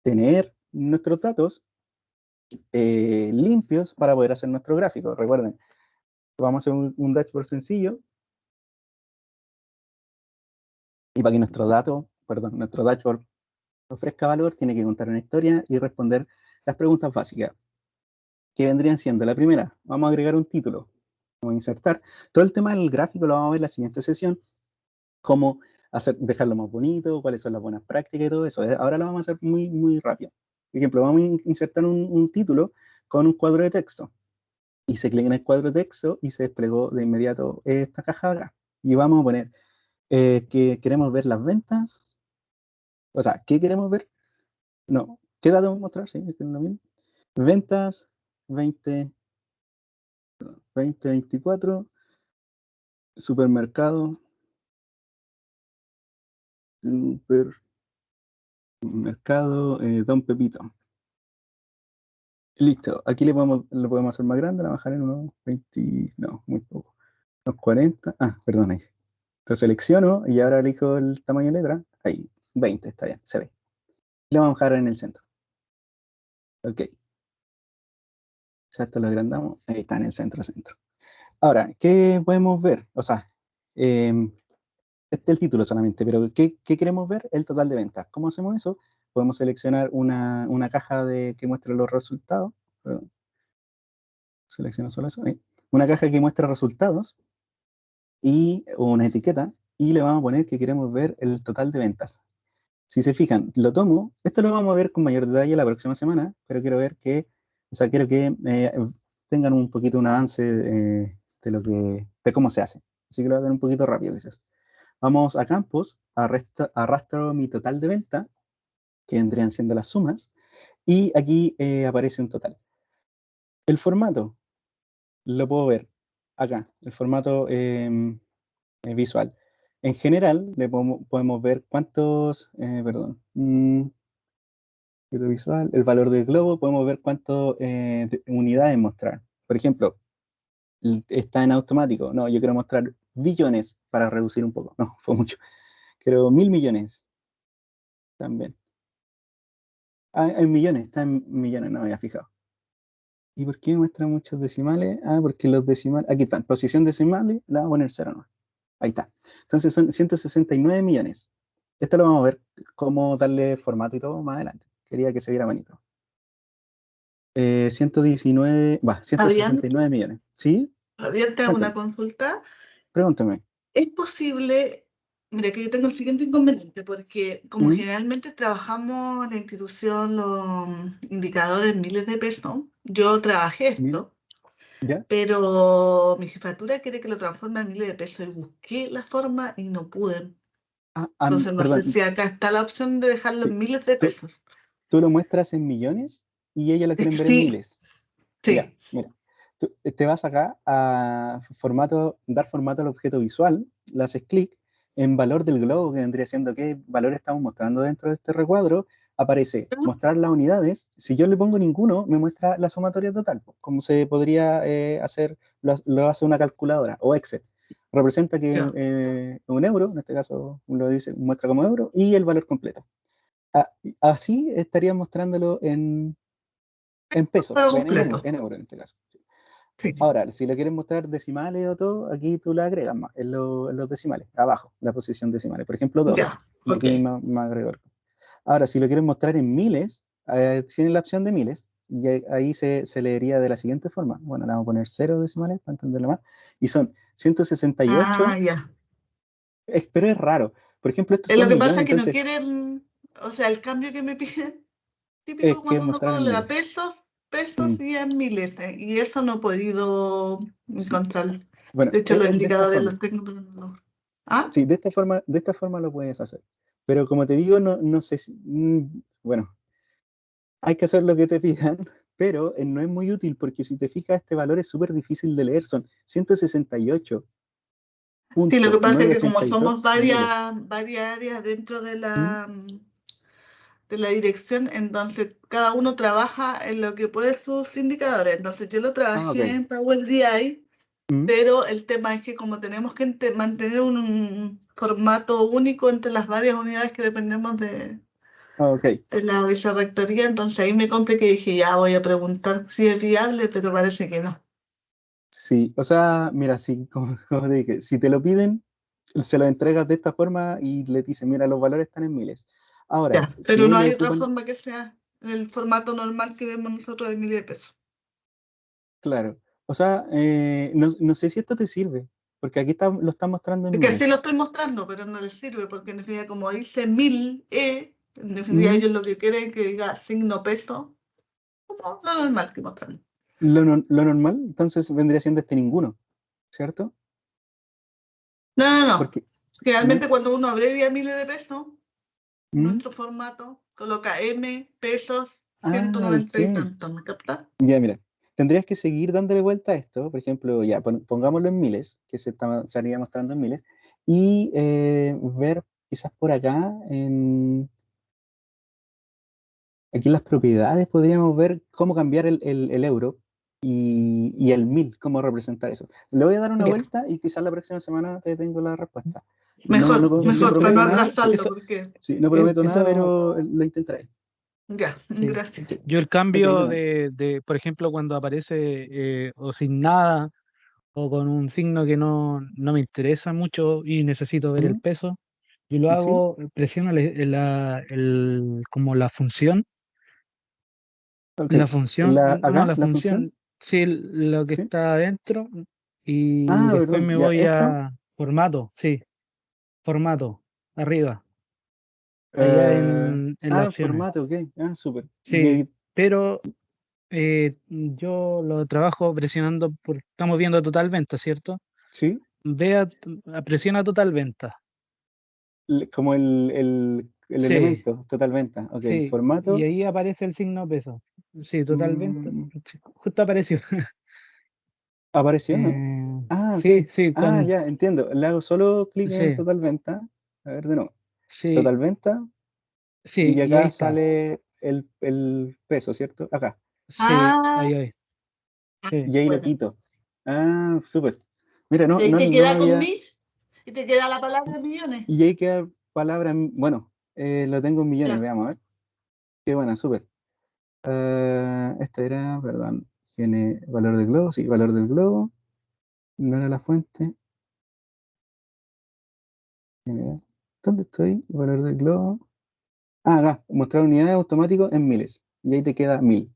tener nuestros datos limpios para poder hacer nuestro gráfico. Recuerden, vamos a hacer un dashboard sencillo y para que nuestro dashboard ofrezca valor, tiene que contar una historia y responder las preguntas básicas, que vendrían siendo la primera. Vamos a agregar un título. Vamos a insertar. Todo el tema del gráfico lo vamos a ver en la siguiente sesión, cómo dejarlo más bonito, cuáles son las buenas prácticas y todo eso. Ahora lo vamos a hacer muy, muy rápido. Por ejemplo, vamos a insertar un título con un cuadro de texto. Y se clica en el cuadro de texto y se desplegó de inmediato esta caja acá. Y vamos a poner que queremos ver las ventas. O sea, ¿qué queremos ver? No, ¿qué datos vamos a mostrar? Sí, es lo mismo. Ventas 2024, supermercado, Don Pepito. Listo, aquí lo podemos hacer más grande, la bajar en unos 20, no, muy poco, unos 40, perdón, ahí. Lo selecciono y ahora elijo el tamaño de letra, ahí, 20, está bien, se ve. Y lo vamos a dejar en el centro. Ok. Si esto lo agrandamos, ahí está en el centro. Ahora, ¿qué podemos ver? O sea, este es el título solamente, pero ¿qué queremos ver? El total de ventas. ¿Cómo hacemos eso? Podemos seleccionar una caja que muestre los resultados. Perdón. Selecciono solo eso. Una caja que muestra resultados y una etiqueta, y le vamos a poner que queremos ver el total de ventas. Si se fijan, lo tomo, esto lo vamos a ver con mayor detalle la próxima semana, pero quiero que tengan un poquito un avance de cómo se hace. Así que lo voy a dar un poquito rápido quizás. Vamos a campos, arrastro mi total de venta, que vendrían siendo las sumas, y aquí aparece un total. El formato, lo puedo ver acá, el formato visual. En general, podemos ver cuántos, visual, el valor del globo, podemos ver cuántas unidades mostrar. Por ejemplo, está en automático. No, yo quiero mostrar billones para reducir un poco. No, fue mucho. Quiero 1000 millones también. En millones, está en millones, no me había fijado. ¿Y por qué muestra muchos decimales? Porque los decimales, aquí están, posición decimales, la voy a poner 0, ¿no? Ahí está. Entonces son 169 millones. Esto lo vamos a ver cómo darle formato y todo más adelante. Quería que se viera bonito. 169 millones. ¿Sí? Javier, te hago una consulta. Pregúntame. ¿Es posible? Mira, que yo tengo el siguiente inconveniente, porque como generalmente trabajamos en la institución los indicadores en miles de pesos, yo trabajé esto, ¿Ya? pero mi jefatura quiere que lo transforme en miles de pesos y busqué la forma y no pude. Entonces no sé si acá está la opción de dejarlo en miles de pesos. Tú lo muestras en millones y ella lo quieren ver en miles. Sí. Ya, mira. Tú te vas acá a dar formato al objeto visual, le haces clic en valor del globo, que vendría siendo qué valor estamos mostrando dentro de este recuadro, aparece mostrar las unidades. Si yo le pongo ninguno, me muestra la sumatoria total, como se podría hacer, lo hace una calculadora o Excel. Representa que un euro, en este caso muestra como euro, y el valor completo. Así estaría mostrándolo en pesos, en euro en este caso. Sí. Ahora, si lo quieres mostrar decimales o todo, aquí tú le agregas más en los decimales, abajo, la posición decimales. Por ejemplo, 2. Aquí me agrego. Ahora, si lo quieres mostrar en miles, tienes la opción de miles. Y ahí se leería de la siguiente forma. Bueno, le vamos a poner 0 decimales para entenderlo más. Y son 168, Ya. pero es raro. Por ejemplo, estos Es lo son que millones, pasa que no entonces quieren, o sea, el cambio que me piden, es típico que cuando uno mostrar en cobra miles. pesos Mm, y en miles, y eso no he podido sí. encontrar. Bueno, De hecho, los de esta indicadores forma. los tengo, pero no los... ¿Ah? Sí, de esta forma lo puedes hacer. Pero como te digo, no sé si... bueno, hay que hacer lo que te pidan, pero no es muy útil porque si te fijas, este valor es súper difícil de leer. Son Sí, lo que pasa es que como 168.982 somos miles. varias áreas dentro ¿Mm? de la dirección, entonces cada uno trabaja en lo que puede sus indicadores. Entonces yo lo Ah, trabajé ok. en Power BI, ¿Mm? pero el tema es que como tenemos que mantener un formato único entre las varias unidades que dependemos Ah, ok. de la vicerrectoría, entonces ahí me compliqué y dije, ya voy a preguntar si es viable, pero parece que no. Sí, o sea, mira, sí, como te dije, si te lo piden, se lo entregas de esta forma y le dicen, mira, los valores están en miles. Ahora, Ya, si pero no ellos hay otra ocupan, forma que sea en el formato normal que vemos nosotros de 1.000 de pesos. claro, o sea, no sé si esto te sirve, porque aquí lo está mostrando en Es que así miles. lo estoy mostrando, pero no les sirve, porque en definitiva, como dice 1.000, en definitiva ¿Mm? ellos lo que quieren es que diga signo peso, como lo normal que mostramos. Lo normal, entonces vendría siendo este ninguno, ¿cierto? No. Porque, Realmente ¿no? cuando uno abrevia 1.000 de pesos, ¿Mm? nuestro formato coloca M, pesos, Ah, 190 y ok. tanto, ¿me captas? Ya, mira, tendrías que seguir dándole vuelta a esto, por ejemplo, ya, pongámoslo en miles, que se estaría mostrando en miles, y ver quizás por acá, aquí en las propiedades podríamos ver cómo cambiar el euro y el 1000, cómo representar eso. Le voy a dar una Ya. vuelta y quizás la próxima semana te tengo la respuesta. Yo No Mejor, para prometo no nada, atrasarlo, eso, porque... sí, no prometo nada, eso, pero lo intentaré. Ya, sí. gracias. Sí. Yo el Ok, cambio no. por ejemplo, cuando aparece o sin nada o con un signo que no me interesa mucho y necesito ver el ¿Mm? peso, yo lo ¿Sí? hago, presiono como Ok. la función, no, Acá, la la función. función, sí, lo que ¿Sí? está adentro y Ah, después perdón, me ya, voy esto. a formato, sí, formato, arriba, allá en las opciones, Formato, ok. Ah, súper. Y sí, ahí, pero yo lo trabajo presionando, estamos viendo total venta, ¿cierto? sí, Presiona total venta, como el sí, elemento, total venta. Ok, sí, y formato. ahí aparece el signo peso, sí, total venta, mm, justo apareció. ¿Apareció, no? Ah, ok. Sí, sí, Ah, ya, entiendo. Le hago solo clic en sí, total venta. A ver, de nuevo. sí, Total venta. sí, Y y ahí acá está. sale el peso, ¿cierto? Acá. Sí, Ah, ahí, sí. Y ahí lo bueno. quito. Ah, súper. Mira, Y ahí te no me queda con había. Mitch y te queda la palabra millones. Y ahí queda palabra. Bueno, lo tengo en millones, Ya. veamos, a ver. Qué buena, súper. Esta era, perdón, valor del globo, sí, valor del globo. No era la fuente. Generar. ¿Dónde estoy? Valor del globo. Ah, acá, mostrar unidades automático en miles. Y ahí te queda 1000.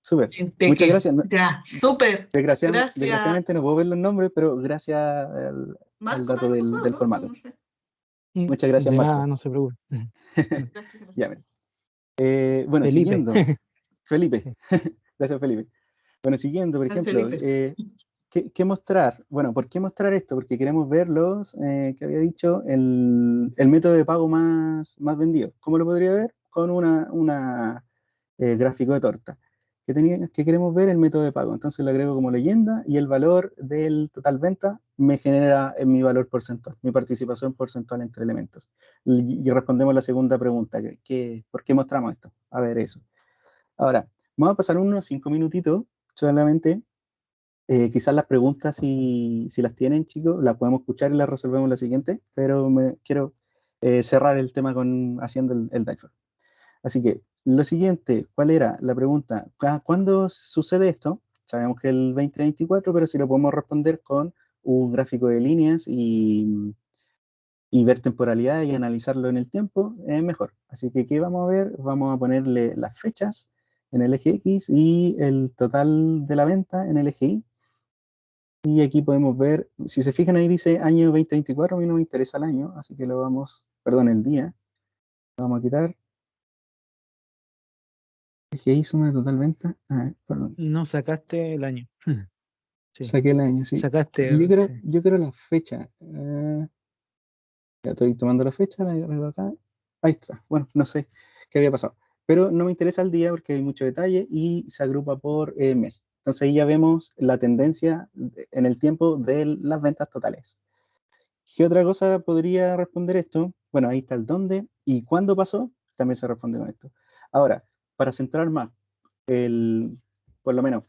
Súper. Muchas Impeque. gracias. Ya, súper. Gracias. Desgraciadamente no puedo ver los nombres, pero gracias al Marco me dato había pasado, del ¿no? Pues formato. no sé. Muchas gracias, De nada, Marco. no se preocupe. Gracias. Ya, ven. Bueno, Felipe. siguiendo. Felipe. Sí. Gracias, Felipe. Bueno, siguiendo, por San ejemplo, Felipe. ¿qué mostrar? Bueno, ¿por qué mostrar esto? Porque queremos ver que había dicho, el método de pago más vendido. ¿Cómo lo podría ver? Con una gráfico de torta. ¿Qué queremos ver? El método de pago. Entonces lo agrego como leyenda y el valor del total venta me genera mi valor porcentual, mi participación porcentual entre elementos. Y respondemos la segunda pregunta, ¿por qué mostramos esto? A ver eso. Ahora, vamos a pasar unos 5 minutitos solamente. Quizás las preguntas, si las tienen, chicos, las podemos escuchar y las resolvemos en la siguiente, pero quiero cerrar el tema haciendo el Dashboard. Así que, lo siguiente, ¿cuál era la pregunta? ¿Cuándo sucede esto? Sabemos que el 2024, pero si lo podemos responder con un gráfico de líneas y ver temporalidad y analizarlo en el tiempo, es mejor. Así que, ¿qué vamos a ver? Vamos a ponerle las fechas en el eje X y el total de la venta en el eje Y. Y aquí podemos ver, si se fijan ahí dice año 2024, a mí no me interesa el año, así que lo vamos, perdón, el día, lo vamos a quitar. Eje Y suma de total venta, perdón, No sacaste el año. Sí. saqué el año, sí. Sacaste, sí. Yo quiero la fecha. Ya estoy tomando la fecha, la agrego acá. Ahí está. Bueno, no sé qué había pasado. Pero no me interesa el día porque hay mucho detalle y se agrupa por mes. Entonces ahí ya vemos la tendencia en el tiempo de las ventas totales. ¿Qué otra cosa podría responder esto? Bueno, ahí está el dónde y cuándo pasó, también se responde con esto. Ahora, para centrar más, por lo menos,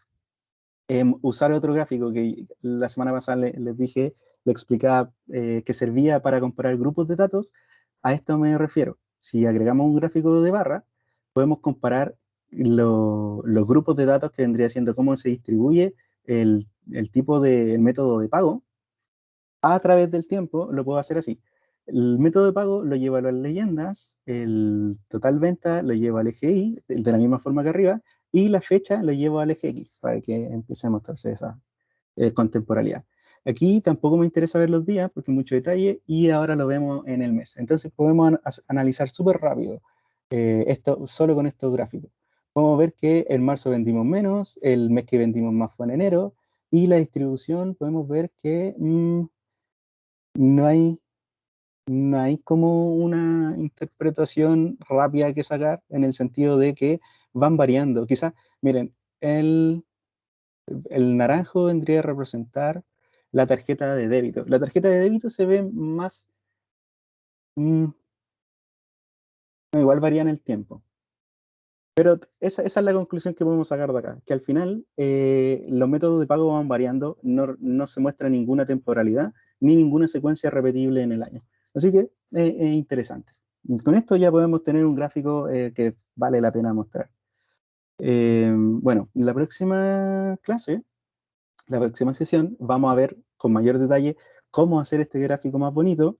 usar otro gráfico que la semana pasada les dije, le explicaba que servía para comparar grupos de datos, a esto me refiero. Si agregamos un gráfico de barra, podemos comparar los grupos de datos que vendría siendo cómo se distribuye el tipo de el método de pago a través del tiempo. Lo puedo hacer así. El método de pago lo llevo a las leyendas, el total venta lo llevo al eje Y, de la misma forma que arriba, y la fecha lo llevo al eje X, para que empiece a mostrarse esa contemporaneidad. Aquí tampoco me interesa ver los días, porque hay mucho detalle, y ahora lo vemos en el mes. Entonces podemos analizar súper rápido esto solo con estos gráficos. Podemos ver que en marzo vendimos menos, el mes que vendimos más fue en enero, y la distribución podemos ver que no hay, no hay como una interpretación rápida que sacar en el sentido de que van variando. Quizás, miren, el naranjo vendría a representar la tarjeta de débito. La tarjeta de débito se ve más, mm, igual varía en el tiempo. Pero esa es la conclusión que podemos sacar de acá, que al final los métodos de pago van variando, no se muestra ninguna temporalidad ni ninguna secuencia repetible en el año. Así que es interesante. Con esto ya podemos tener un gráfico que vale la pena mostrar. Bueno, la próxima clase, la próxima sesión, vamos a ver con mayor detalle cómo hacer este gráfico más bonito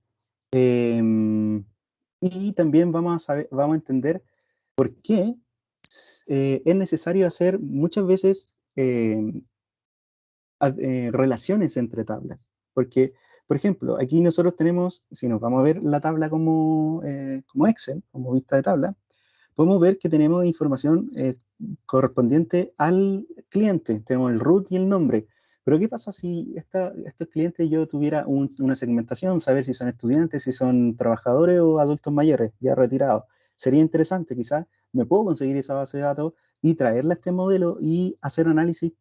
y también vamos a entender por qué es necesario hacer muchas veces relaciones entre tablas. Porque, por ejemplo, aquí nosotros tenemos, si nos vamos a ver la tabla como Excel, como vista de tabla, podemos ver que tenemos información correspondiente al cliente. Tenemos el root y el nombre. Pero ¿qué pasa si estos clientes yo tuviera una segmentación, saber si son estudiantes, si son trabajadores o adultos mayores, ya retirados? Sería interesante, quizás me puedo conseguir esa base de datos y traerla a este modelo y hacer análisis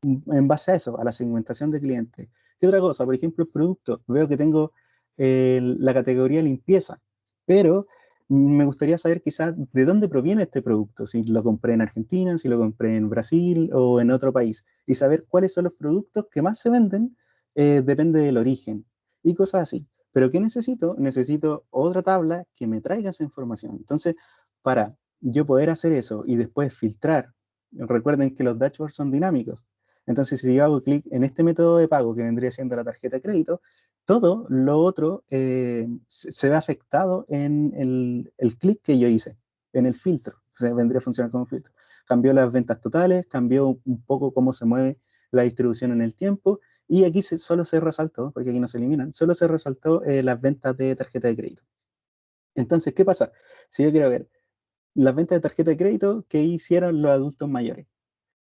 en base a eso, a la segmentación de clientes. ¿Qué otra cosa? Por ejemplo, el producto. Veo que tengo la categoría limpieza, pero me gustaría saber quizás de dónde proviene este producto, si lo compré en Argentina, si lo compré en Brasil o en otro país, y saber cuáles son los productos que más se venden, depende del origen y cosas así. Pero ¿qué necesito? Necesito otra tabla que me traiga esa información. Entonces, para yo poder hacer eso y después filtrar, recuerden que los dashboards son dinámicos. Entonces, si yo hago clic en este método de pago que vendría siendo la tarjeta de crédito, todo lo otro se ve afectado en el clic que yo hice, en el filtro. Vendría a funcionar como filtro. Cambió las ventas totales, cambió un poco cómo se mueve la distribución en el tiempo, y aquí solo se resaltó, porque aquí no se eliminan, solo se resaltó las ventas de tarjeta de crédito. Entonces, ¿qué pasa? Si yo quiero ver las ventas de tarjeta de crédito que hicieron los adultos mayores.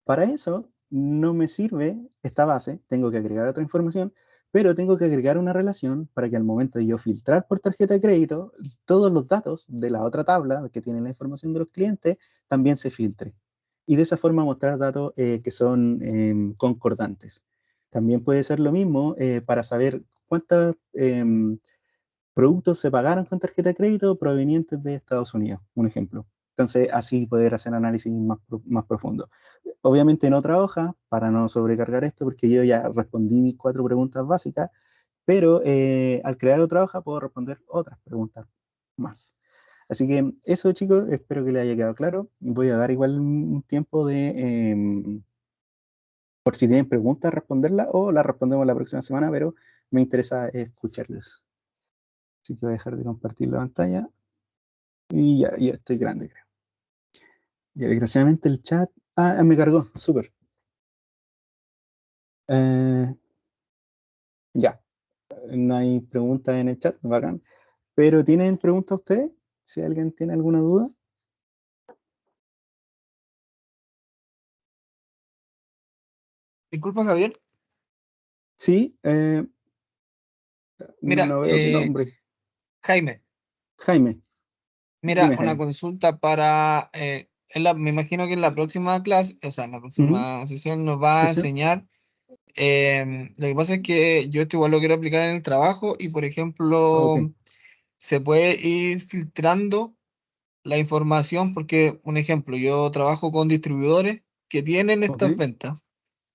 Para eso no me sirve esta base, tengo que agregar otra información, pero tengo que agregar una relación para que al momento de yo filtrar por tarjeta de crédito, todos los datos de la otra tabla que tiene la información de los clientes también se filtre. Y de esa forma mostrar datos que son concordantes. También puede ser lo mismo para saber cuántos productos se pagaron con tarjeta de crédito provenientes de Estados Unidos, un ejemplo. Entonces, así poder hacer análisis más profundo. Obviamente en otra hoja, para no sobrecargar esto, porque yo ya respondí mis 4 preguntas básicas, pero al crear otra hoja puedo responder otras preguntas más. Así que eso, chicos, espero que les haya quedado claro. Voy a dar igual un tiempo por si tienen preguntas, responderlas o las respondemos la próxima semana, pero me interesa escucharles. Así que voy a dejar de compartir la pantalla y ya estoy grande, creo. Y desgraciadamente el chat... me cargó, súper. Ya, no hay preguntas en el chat, bacán. Pero ¿tienen preguntas ustedes? Si alguien tiene alguna duda. Disculpa, Javier. Sí, Mira, no veo tu nombre. Jaime, Jaime, mira, dime, una Jaime. consulta para, me imagino que en la próxima clase, o sea, en la Ujú. próxima sesión nos va a Sí, sí. enseñar. Lo que pasa es que yo esto igual lo quiero aplicar en el trabajo y, por Ok, ejemplo, se puede ir filtrando la información porque, un ejemplo, yo trabajo con distribuidores que tienen ok, estas ventas.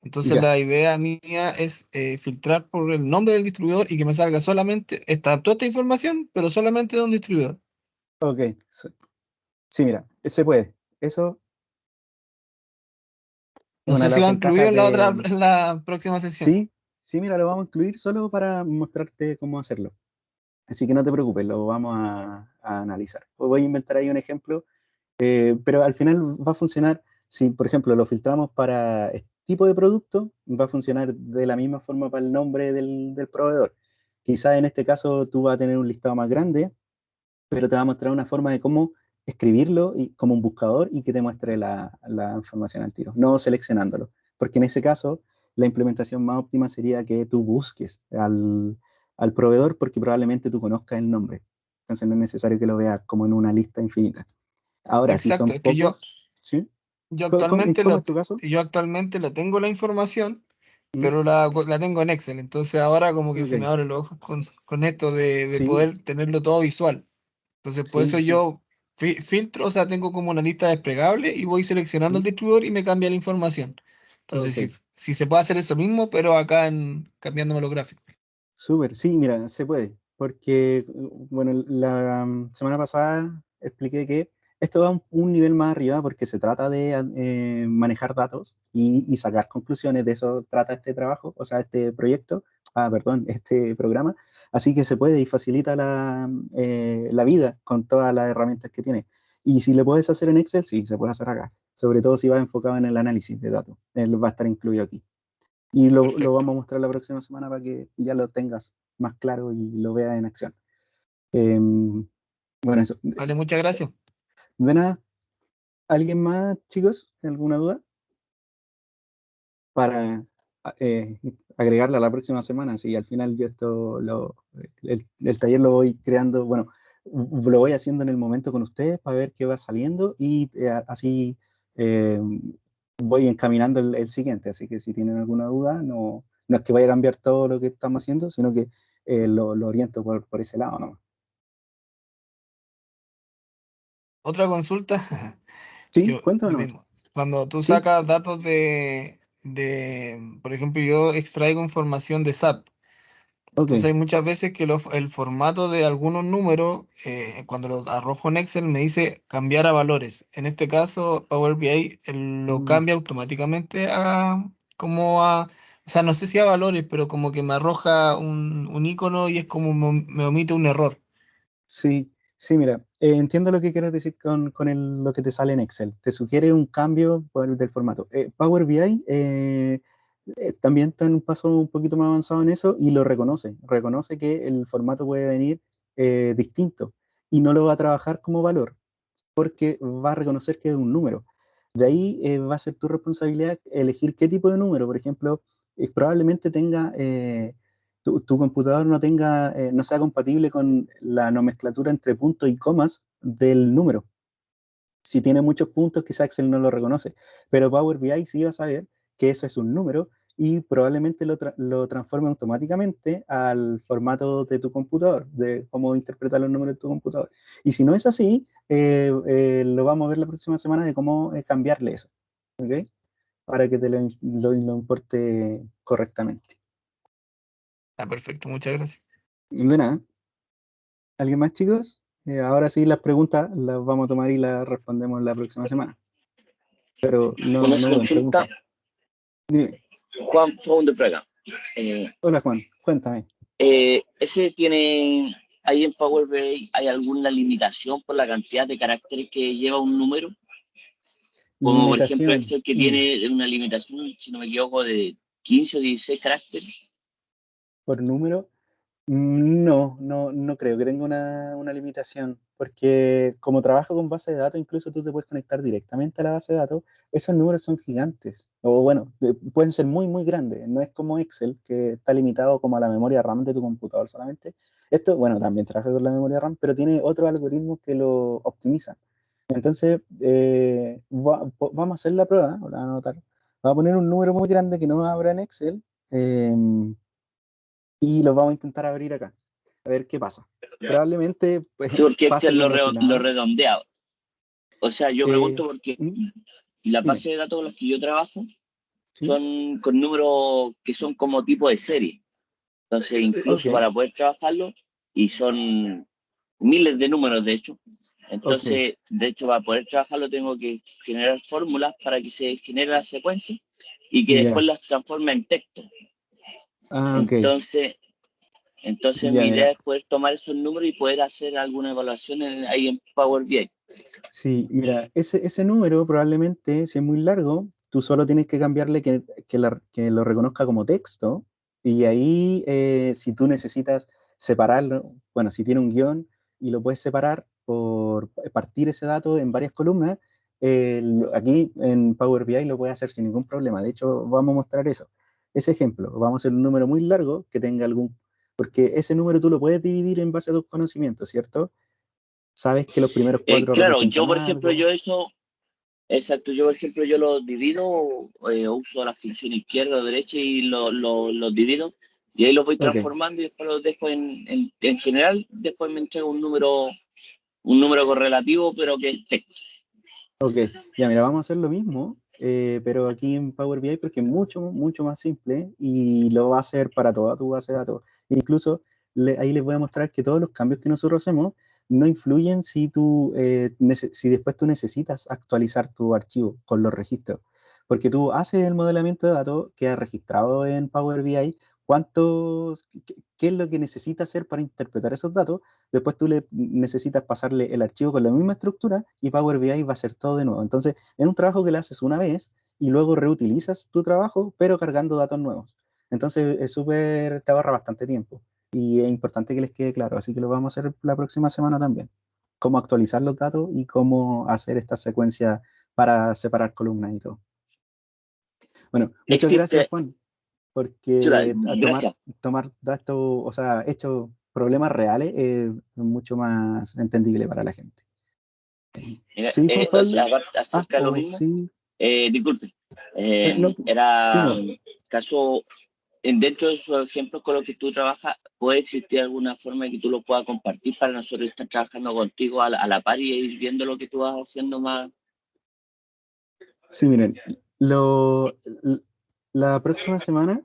Entonces ya. la idea mía es filtrar por el nombre del distribuidor y que me salga solamente toda esta información, pero solamente de un distribuidor. Ok. Sí, sí, mira, se puede. Eso es No una sé de si las va incluido ventajas en la otra, de... en la próxima sesión. Sí, sí, mira, lo vamos a incluir solo para mostrarte cómo hacerlo. Así que no te preocupes, lo vamos a analizar. Voy a inventar ahí un ejemplo, pero al final va a funcionar, si por ejemplo lo filtramos para este tipo de producto, va a funcionar de la misma forma para el nombre del proveedor. Quizás en este caso tú vas a tener un listado más grande, pero te va a mostrar una forma de cómo escribirlo y, como un buscador y que te muestre la información al tiro, no seleccionándolo. Porque en ese caso, la implementación más óptima sería que tú busques al proveedor porque probablemente tú conozcas el nombre. Entonces no es necesario que lo veas como en una lista infinita. Ahora, si Exacto, son es que pocos, ¿sí? yo ¿Cómo es tu caso? yo actualmente lo tengo la información, ¿Mm? pero la tengo en Excel. Entonces ahora como que se me Ok, abren los ojos con esto de sí, poder tenerlo todo visual. Entonces por eso sí, sí. yo filtro, o sea, tengo como una lista desplegable y voy seleccionando el ¿Mm? distribuidor y me cambia la información. Entonces, Ok. si se puede hacer eso mismo, pero acá cambiándome los gráficos. Súper, sí, mira, se puede, porque, bueno, la semana pasada expliqué que esto va a un nivel más arriba porque se trata de manejar datos y sacar conclusiones, de eso trata este trabajo, o sea, este proyecto, perdón, este programa, así que se puede y facilita la vida con todas las herramientas que tiene. Y si le puedes hacer en Excel, sí, se puede hacer acá, sobre todo si vas enfocado en el análisis de datos, él va a estar incluido aquí. Y lo Perfecto. vamos a mostrar la próxima semana para que ya lo tengas más claro y lo veas en acción. Bueno, eso. Vale, muchas gracias. De nada, ¿alguien más, chicos? ¿Alguna duda? Para eh, agregarla a la próxima semana. Si al final yo el taller lo voy creando, bueno, lo voy haciendo en el momento con ustedes para ver qué va saliendo y así eh, voy encaminando el siguiente. Así que si tienen alguna duda, no es que vaya a cambiar todo lo que estamos haciendo, sino que lo oriento por ese lado, ¿no? Otra consulta. Sí, cuéntame Lo nomás. mismo. Cuando tú Sí, sacas datos por ejemplo, yo extraigo información de SAP. ok. Entonces hay muchas veces que el formato de algunos números, cuando lo arrojo en Excel, me dice cambiar a valores. En este caso, Power BI lo Mm, cambia automáticamente o sea, no sé si a valores, pero como que me arroja un icono y es como me omite un error. sí, sí, mira, entiendo lo que quieres decir con lo que te sale en Excel. Te sugiere un cambio del formato. Power BI también está en un paso un poquito más avanzado en eso y lo reconoce. Reconoce que el formato puede venir distinto y no lo va a trabajar como valor porque va a reconocer que es un número. De ahí va a ser tu responsabilidad elegir qué tipo de número. Por ejemplo, probablemente tu computador no sea compatible con la nomenclatura entre puntos y comas del número. Si tiene muchos puntos, quizá Excel no lo reconoce, pero Power BI sí va a saber que eso es un número y probablemente lo transforme automáticamente al formato de tu computador, de cómo interpretar los números de tu computador. Y si no es así, lo vamos a ver la próxima semana de cómo cambiarle eso, ¿ok? Para que te lo importe correctamente. Ah, perfecto, muchas gracias. De nada. ¿Alguien más, chicos? Ahora sí, las preguntas las vamos a tomar y las respondemos la próxima semana. Pero Una no duden, consulta, pregunten. Dime. Juan Fond de Praga. Hola Juan, cuéntame. ¿Ese tiene, ahí en Power BI, hay alguna limitación por la cantidad de caracteres que lleva un número? Como por ejemplo Limitación. Excel que tiene una limitación, si no me equivoco, de 15 o 16 caracteres. Por número. No creo que tenga una limitación, porque como trabajo con base de datos, incluso tú te puedes conectar directamente a la base de datos. Esos números son gigantes, o bueno, pueden ser muy, muy grandes. No es como Excel, que está limitado como a la memoria RAM de tu computador solamente. Esto, bueno, también trabaja con la memoria RAM, pero tiene otros algoritmos que lo optimizan. Entonces, vamos a hacer la prueba, la voy a anotar. Voy a poner un número muy grande que no abra en Excel. Y los vamos a intentar abrir acá, a ver qué pasa. Probablemente pues, Sí, porque pase Excel como si lo nada. redondea. O sea, yo Eh, pregunto porque ¿Mm? las Dime, bases de datos con las que yo trabajo ¿sí? son con números que son como tipo de serie. Entonces, Ok, incluso para poder trabajarlo, y son miles de números, de hecho. ok, Entonces, de hecho, para poder trabajarlo tengo que generar fórmulas para que se genere la secuencia y que después ya. las transforme en texto. Ah, ok, Entonces, entonces ya, mi idea mira. es poder tomar esos números y poder hacer alguna evaluación ahí en Power BI. Sí, mira, ese número probablemente, si es muy largo, tú solo tienes que cambiarle que lo reconozca como texto, y ahí, si tú necesitas separarlo, bueno, si tiene un guión y lo puedes separar por partir ese dato en varias columnas, aquí en Power BI lo puedes hacer sin ningún problema. De hecho, vamos a mostrar eso. Ese ejemplo, vamos a hacer un número muy largo que tenga algún, porque ese número tú lo puedes dividir en base a tus conocimientos, ¿cierto? Sabes que los primeros cuatro Claro, yo representan por ejemplo, algo. exacto, yo por ejemplo, yo lo divido, uso la función izquierda o derecha y los divido y ahí los voy Ok, transformando y después los dejo en general, después me entrega un número correlativo, pero que es texto. ok. Ya, mira, vamos a hacer lo mismo, pero aquí en Power BI porque es mucho, mucho más simple y lo va a hacer para toda tu base de datos. Incluso ahí les voy a mostrar que todos los cambios que nosotros hacemos no influyen si si después tú necesitas actualizar tu archivo con los registros. Porque tú haces el modelamiento de datos, queda registrado en Power BI, qué es lo que necesitas hacer para interpretar esos datos. Después tú necesitas pasarle el archivo con la misma estructura y Power BI va a hacer todo de nuevo. Entonces, es un trabajo que le haces una vez y luego reutilizas tu trabajo, pero cargando datos nuevos. Entonces, te ahorra bastante tiempo y es importante que les quede claro. Así que lo vamos a hacer la próxima semana también. Cómo actualizar los datos y cómo hacer esta secuencia para separar columnas y todo. Bueno, muchas gracias, Existe, Juan, chula, porque gracias. tomar datos, o sea, hechos problemas reales es mucho más entendible para la gente. Mira, Sí, Juan Pablo. acerca de lo mismo, Sí. disculpe, No, era dime. caso, dentro de esos ejemplos con los que tú trabajas, ¿puede existir alguna forma de que tú lo puedas compartir para nosotros estar trabajando contigo a la par y ir viendo lo que tú vas haciendo más? Sí, miren, lo, la próxima semana,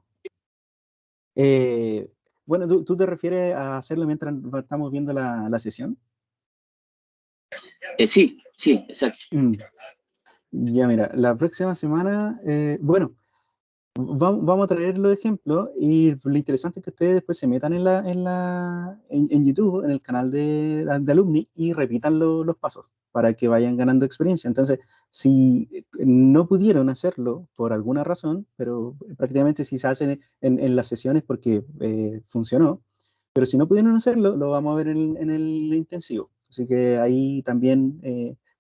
eh, bueno, ¿tú te refieres a hacerlo mientras estamos viendo la sesión? Sí, sí, exacto. Mm, ya, mira, la próxima semana, bueno, vamos a traer los ejemplos y lo interesante es que ustedes después se metan en YouTube, en el canal de Alumni y repitan los pasos para que vayan ganando experiencia. Entonces, si no pudieron hacerlo por alguna razón, pero prácticamente si se hacen en las sesiones porque funcionó, pero si no pudieron hacerlo, lo vamos a ver en el intensivo. Así que ahí también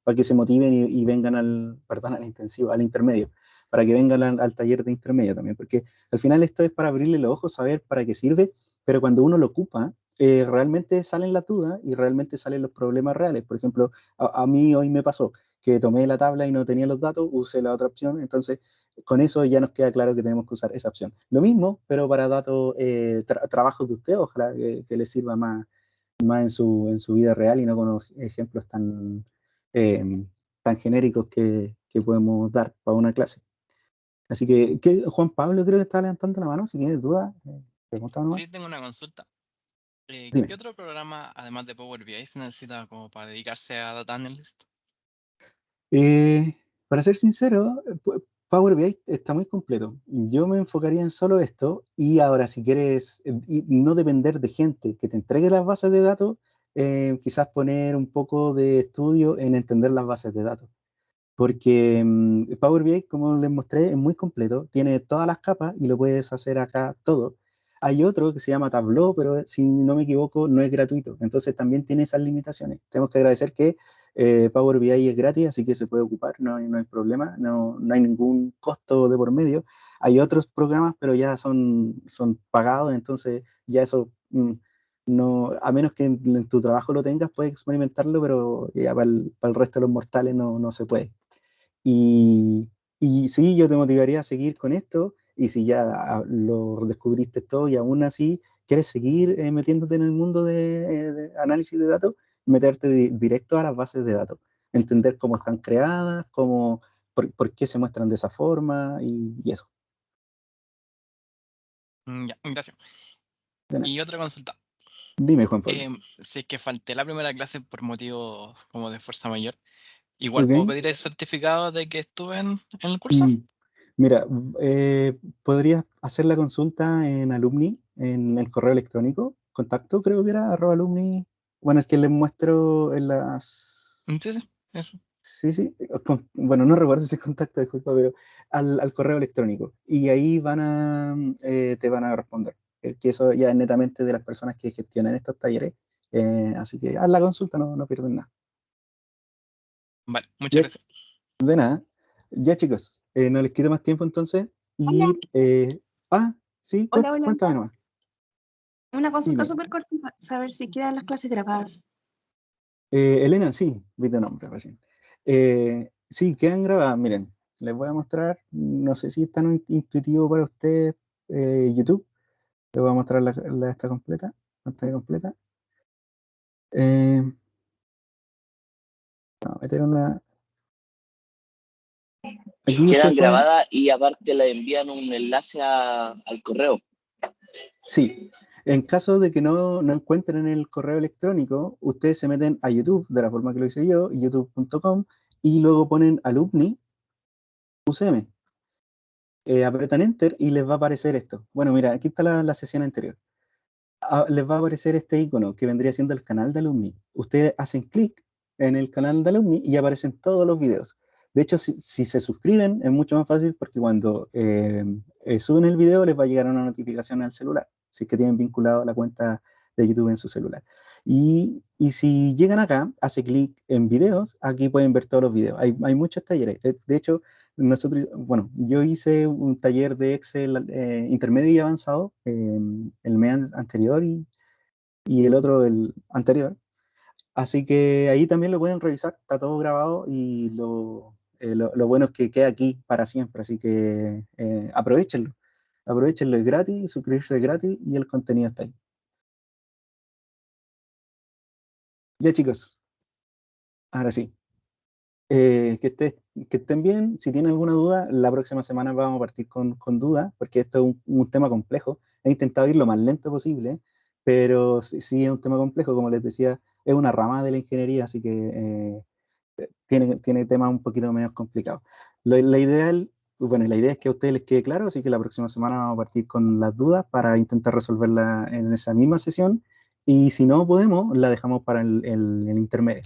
para que se motiven y vengan perdón, al intensivo, al intermedio para que vengan al taller de intermedio también, porque al final esto es para abrirle los ojos, saber para qué sirve, pero cuando uno lo ocupa, realmente salen las dudas y realmente salen los problemas reales. Por ejemplo, a mí hoy me pasó que tomé la tabla y no tenía los datos, usé la otra opción, entonces con eso ya nos queda claro que tenemos que usar esa opción. Lo mismo, pero para datos, trabajos de usted, ojalá que les sirva más en su vida real y no con ejemplos eh, tan genéricos que podemos dar para una clase. Así que Juan Pablo creo que está levantando la mano. Si tienes dudas, pregunta nomás. Sí, tengo una consulta. ¿Qué Dime. otro programa, además de Power BI, se necesita como para dedicarse a Data Analyst? Para ser sincero, Power BI está muy completo. Yo me enfocaría en solo esto y ahora si quieres y no depender de gente que te entregue las bases de datos, quizás poner un poco de estudio en entender las bases de datos. Porque Power BI, como les mostré, es muy completo, tiene todas las capas y lo puedes hacer acá todo. Hay otro que se llama Tableau, pero si no me equivoco, no es gratuito. Entonces también tiene esas limitaciones. Tenemos que agradecer que Power BI es gratis, así que se puede ocupar, no hay problema, no hay ningún costo de por medio. Hay otros programas, pero ya son pagados, entonces ya eso, no, a menos que en tu trabajo lo tengas, puedes experimentarlo, pero ya para el resto de los mortales no se puede. Y sí, yo te motivaría a seguir con esto, y si ya lo descubriste todo y aún así quieres seguir metiéndote en el mundo de análisis de datos, meterte directo a las bases de datos, entender cómo están creadas, por qué se muestran de esa forma y eso. Ya, gracias. De nada. Y otra consulta. Dime, Juan Pablo. Si es que falté la primera clase por motivos como de fuerza mayor, igual Ok. puedo pedir el certificado de que estuve en el curso. Mira, podrías hacer la consulta en Alumni, en el correo electrónico, contacto, creo que era, @alumni, bueno, es que les muestro en las... Sí, sí, eso. Sí, bueno, no recuerdo ese contacto, disculpa, pero al correo electrónico. Y ahí te van a responder. Que eso ya es netamente de las personas que gestionan estos talleres. Así que haz la consulta, no pierden nada. Vale, muchas Ya, gracias. de nada. Ya, chicos, no les quito más tiempo entonces. Hola. Sí, Hola, hola. cuéntame nomás. Una consulta Dime. súper cortita, saber si quedan las clases grabadas. Elena, sí, vi tu nombre recién. Sí, quedan grabadas. Miren, les voy a mostrar. No sé si es tan intuitivo para ustedes YouTube. Les voy a mostrar esta completa, pantalla completa. Vamos a meter una. Aquí Quedan ustedes ponen. grabadas y aparte le envían un enlace al correo. Sí, en caso de que no encuentren el correo electrónico, ustedes se meten a YouTube, de la forma que lo hice yo, youtube.com, y luego ponen alumni UCM. Apretan Enter y les va a aparecer esto. Bueno, mira, aquí está la sesión anterior. Les va a aparecer este icono que vendría siendo el canal de alumni. Ustedes hacen clic en el canal de alumni y aparecen todos los videos. De hecho, si se suscriben es mucho más fácil porque cuando suben el video les va a llegar una notificación al celular, si es que tienen vinculado la cuenta de YouTube en su celular. Y si llegan acá, hace clic en videos, aquí pueden ver todos los videos. Hay muchos talleres. De hecho, yo hice un taller de Excel intermedio y avanzado el mes anterior y el otro el anterior. Así que ahí también lo pueden revisar, está todo grabado y lo bueno es que queda aquí para siempre, así que aprovechenlo. Aprovechenlo, es gratis, suscribirse es gratis y el contenido está ahí. Ya, chicos, ahora sí. Que estén bien. Si tienen alguna duda, la próxima semana vamos a partir con dudas, porque esto es un tema complejo. He intentado ir lo más lento posible, pero sí es un tema complejo. Como les decía, es una rama de la ingeniería, así que tiene temas un poquito menos complicados. La idea es que a ustedes les quede claro, así que la próxima semana vamos a partir con las dudas para intentar resolverlas en esa misma sesión, y si no podemos, la dejamos para el intermedio.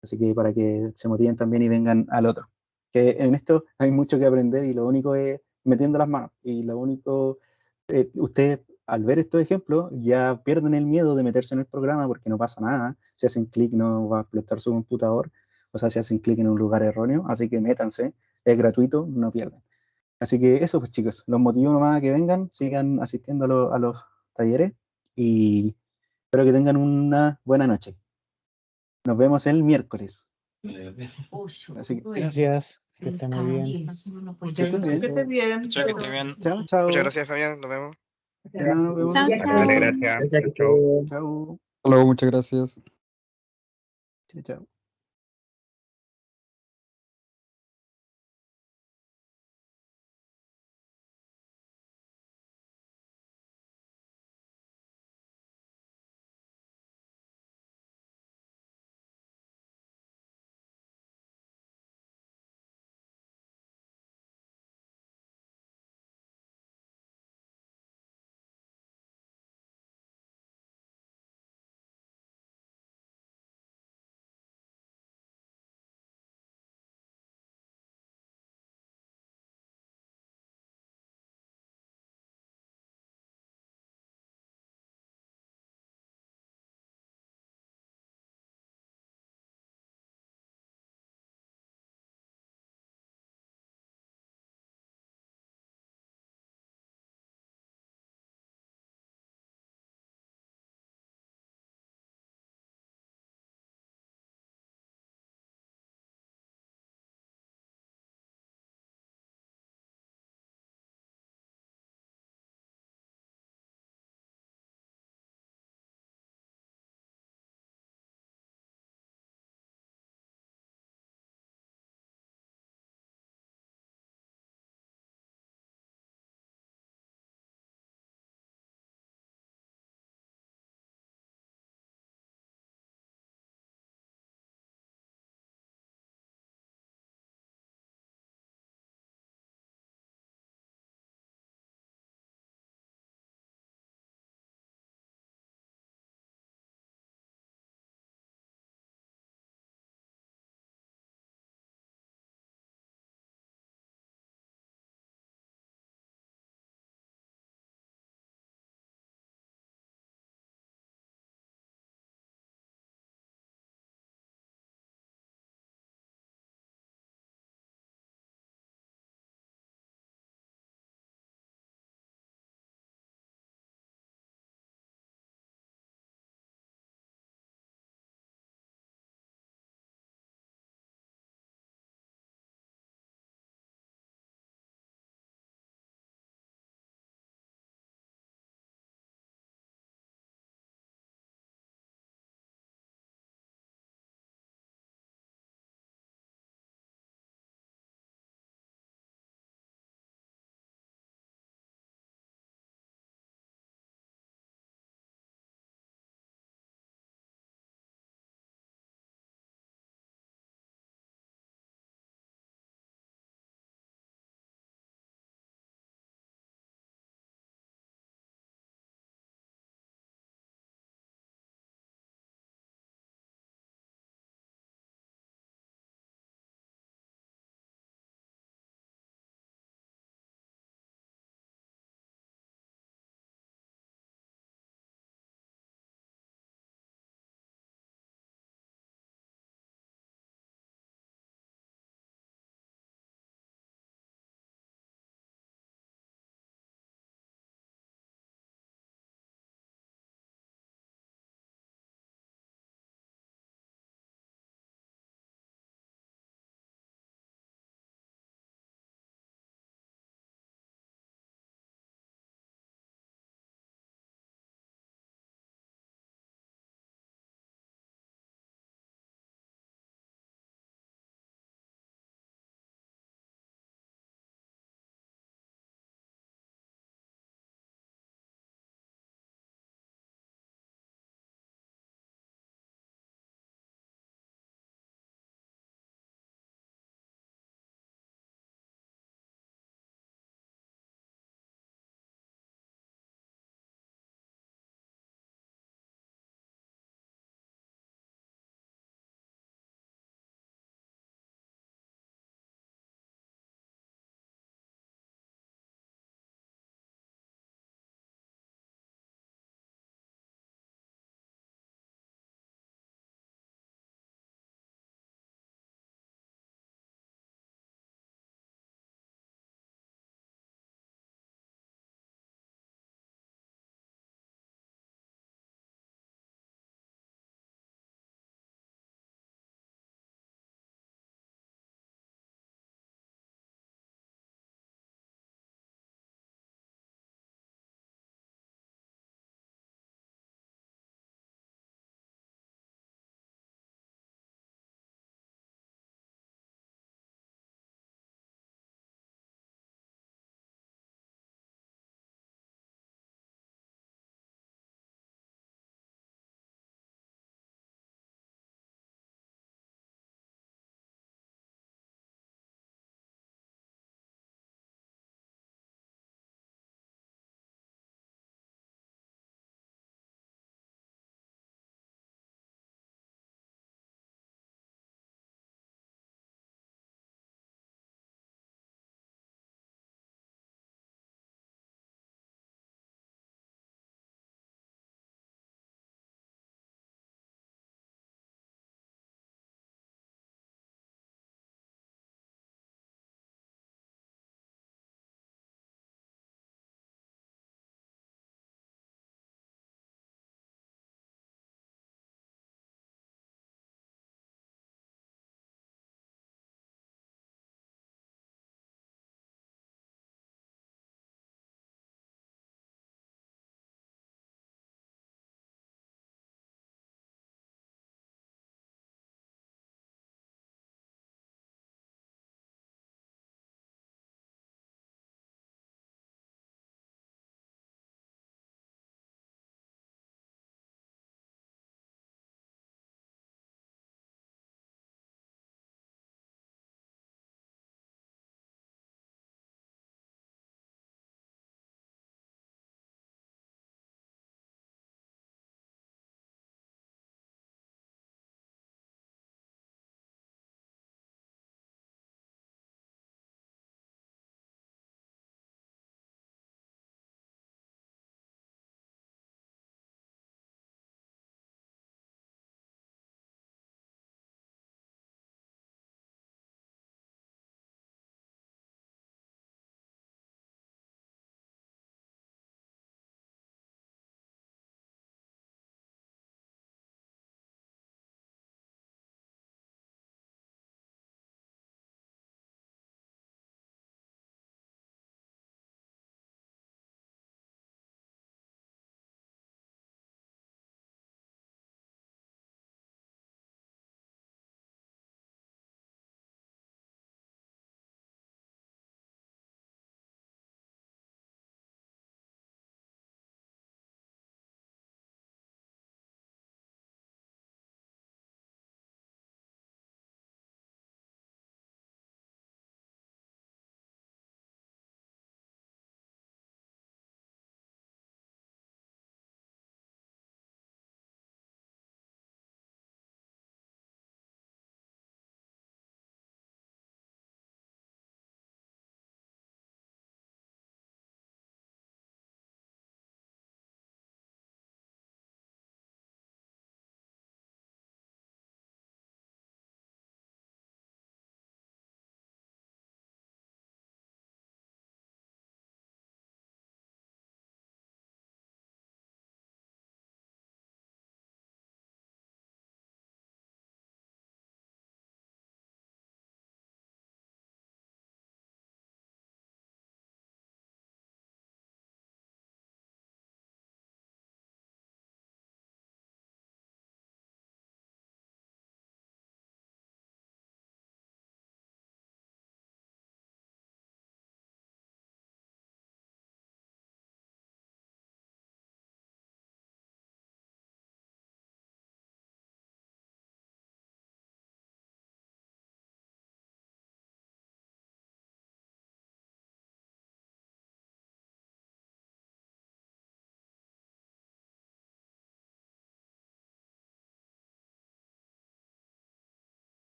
Así que para que se motiven también y vengan al otro. Que en esto hay mucho que aprender y lo único es metiendo las manos. Y lo único, ustedes al ver estos ejemplos ya pierden el miedo de meterse en el programa porque no pasa nada. Si hacen clic no va a explotar su computador. O sea, si hacen clic en un lugar erróneo. Así que métanse, es gratuito, no pierden. Así que eso, pues chicos, los motivo nomás a que vengan, sigan asistiendo a los talleres y espero que tengan una buena noche. Nos vemos el miércoles. Así que, Gracias. Que esté muy bien. que estén bien. Que estés bien. Chao, que esté bien. Chao. Muchas gracias, Fabián. Nos vemos. De nada, nos vemos. Chao, chao. Dale, gracias. Chau. Chao. Hola, muchas gracias. Chao.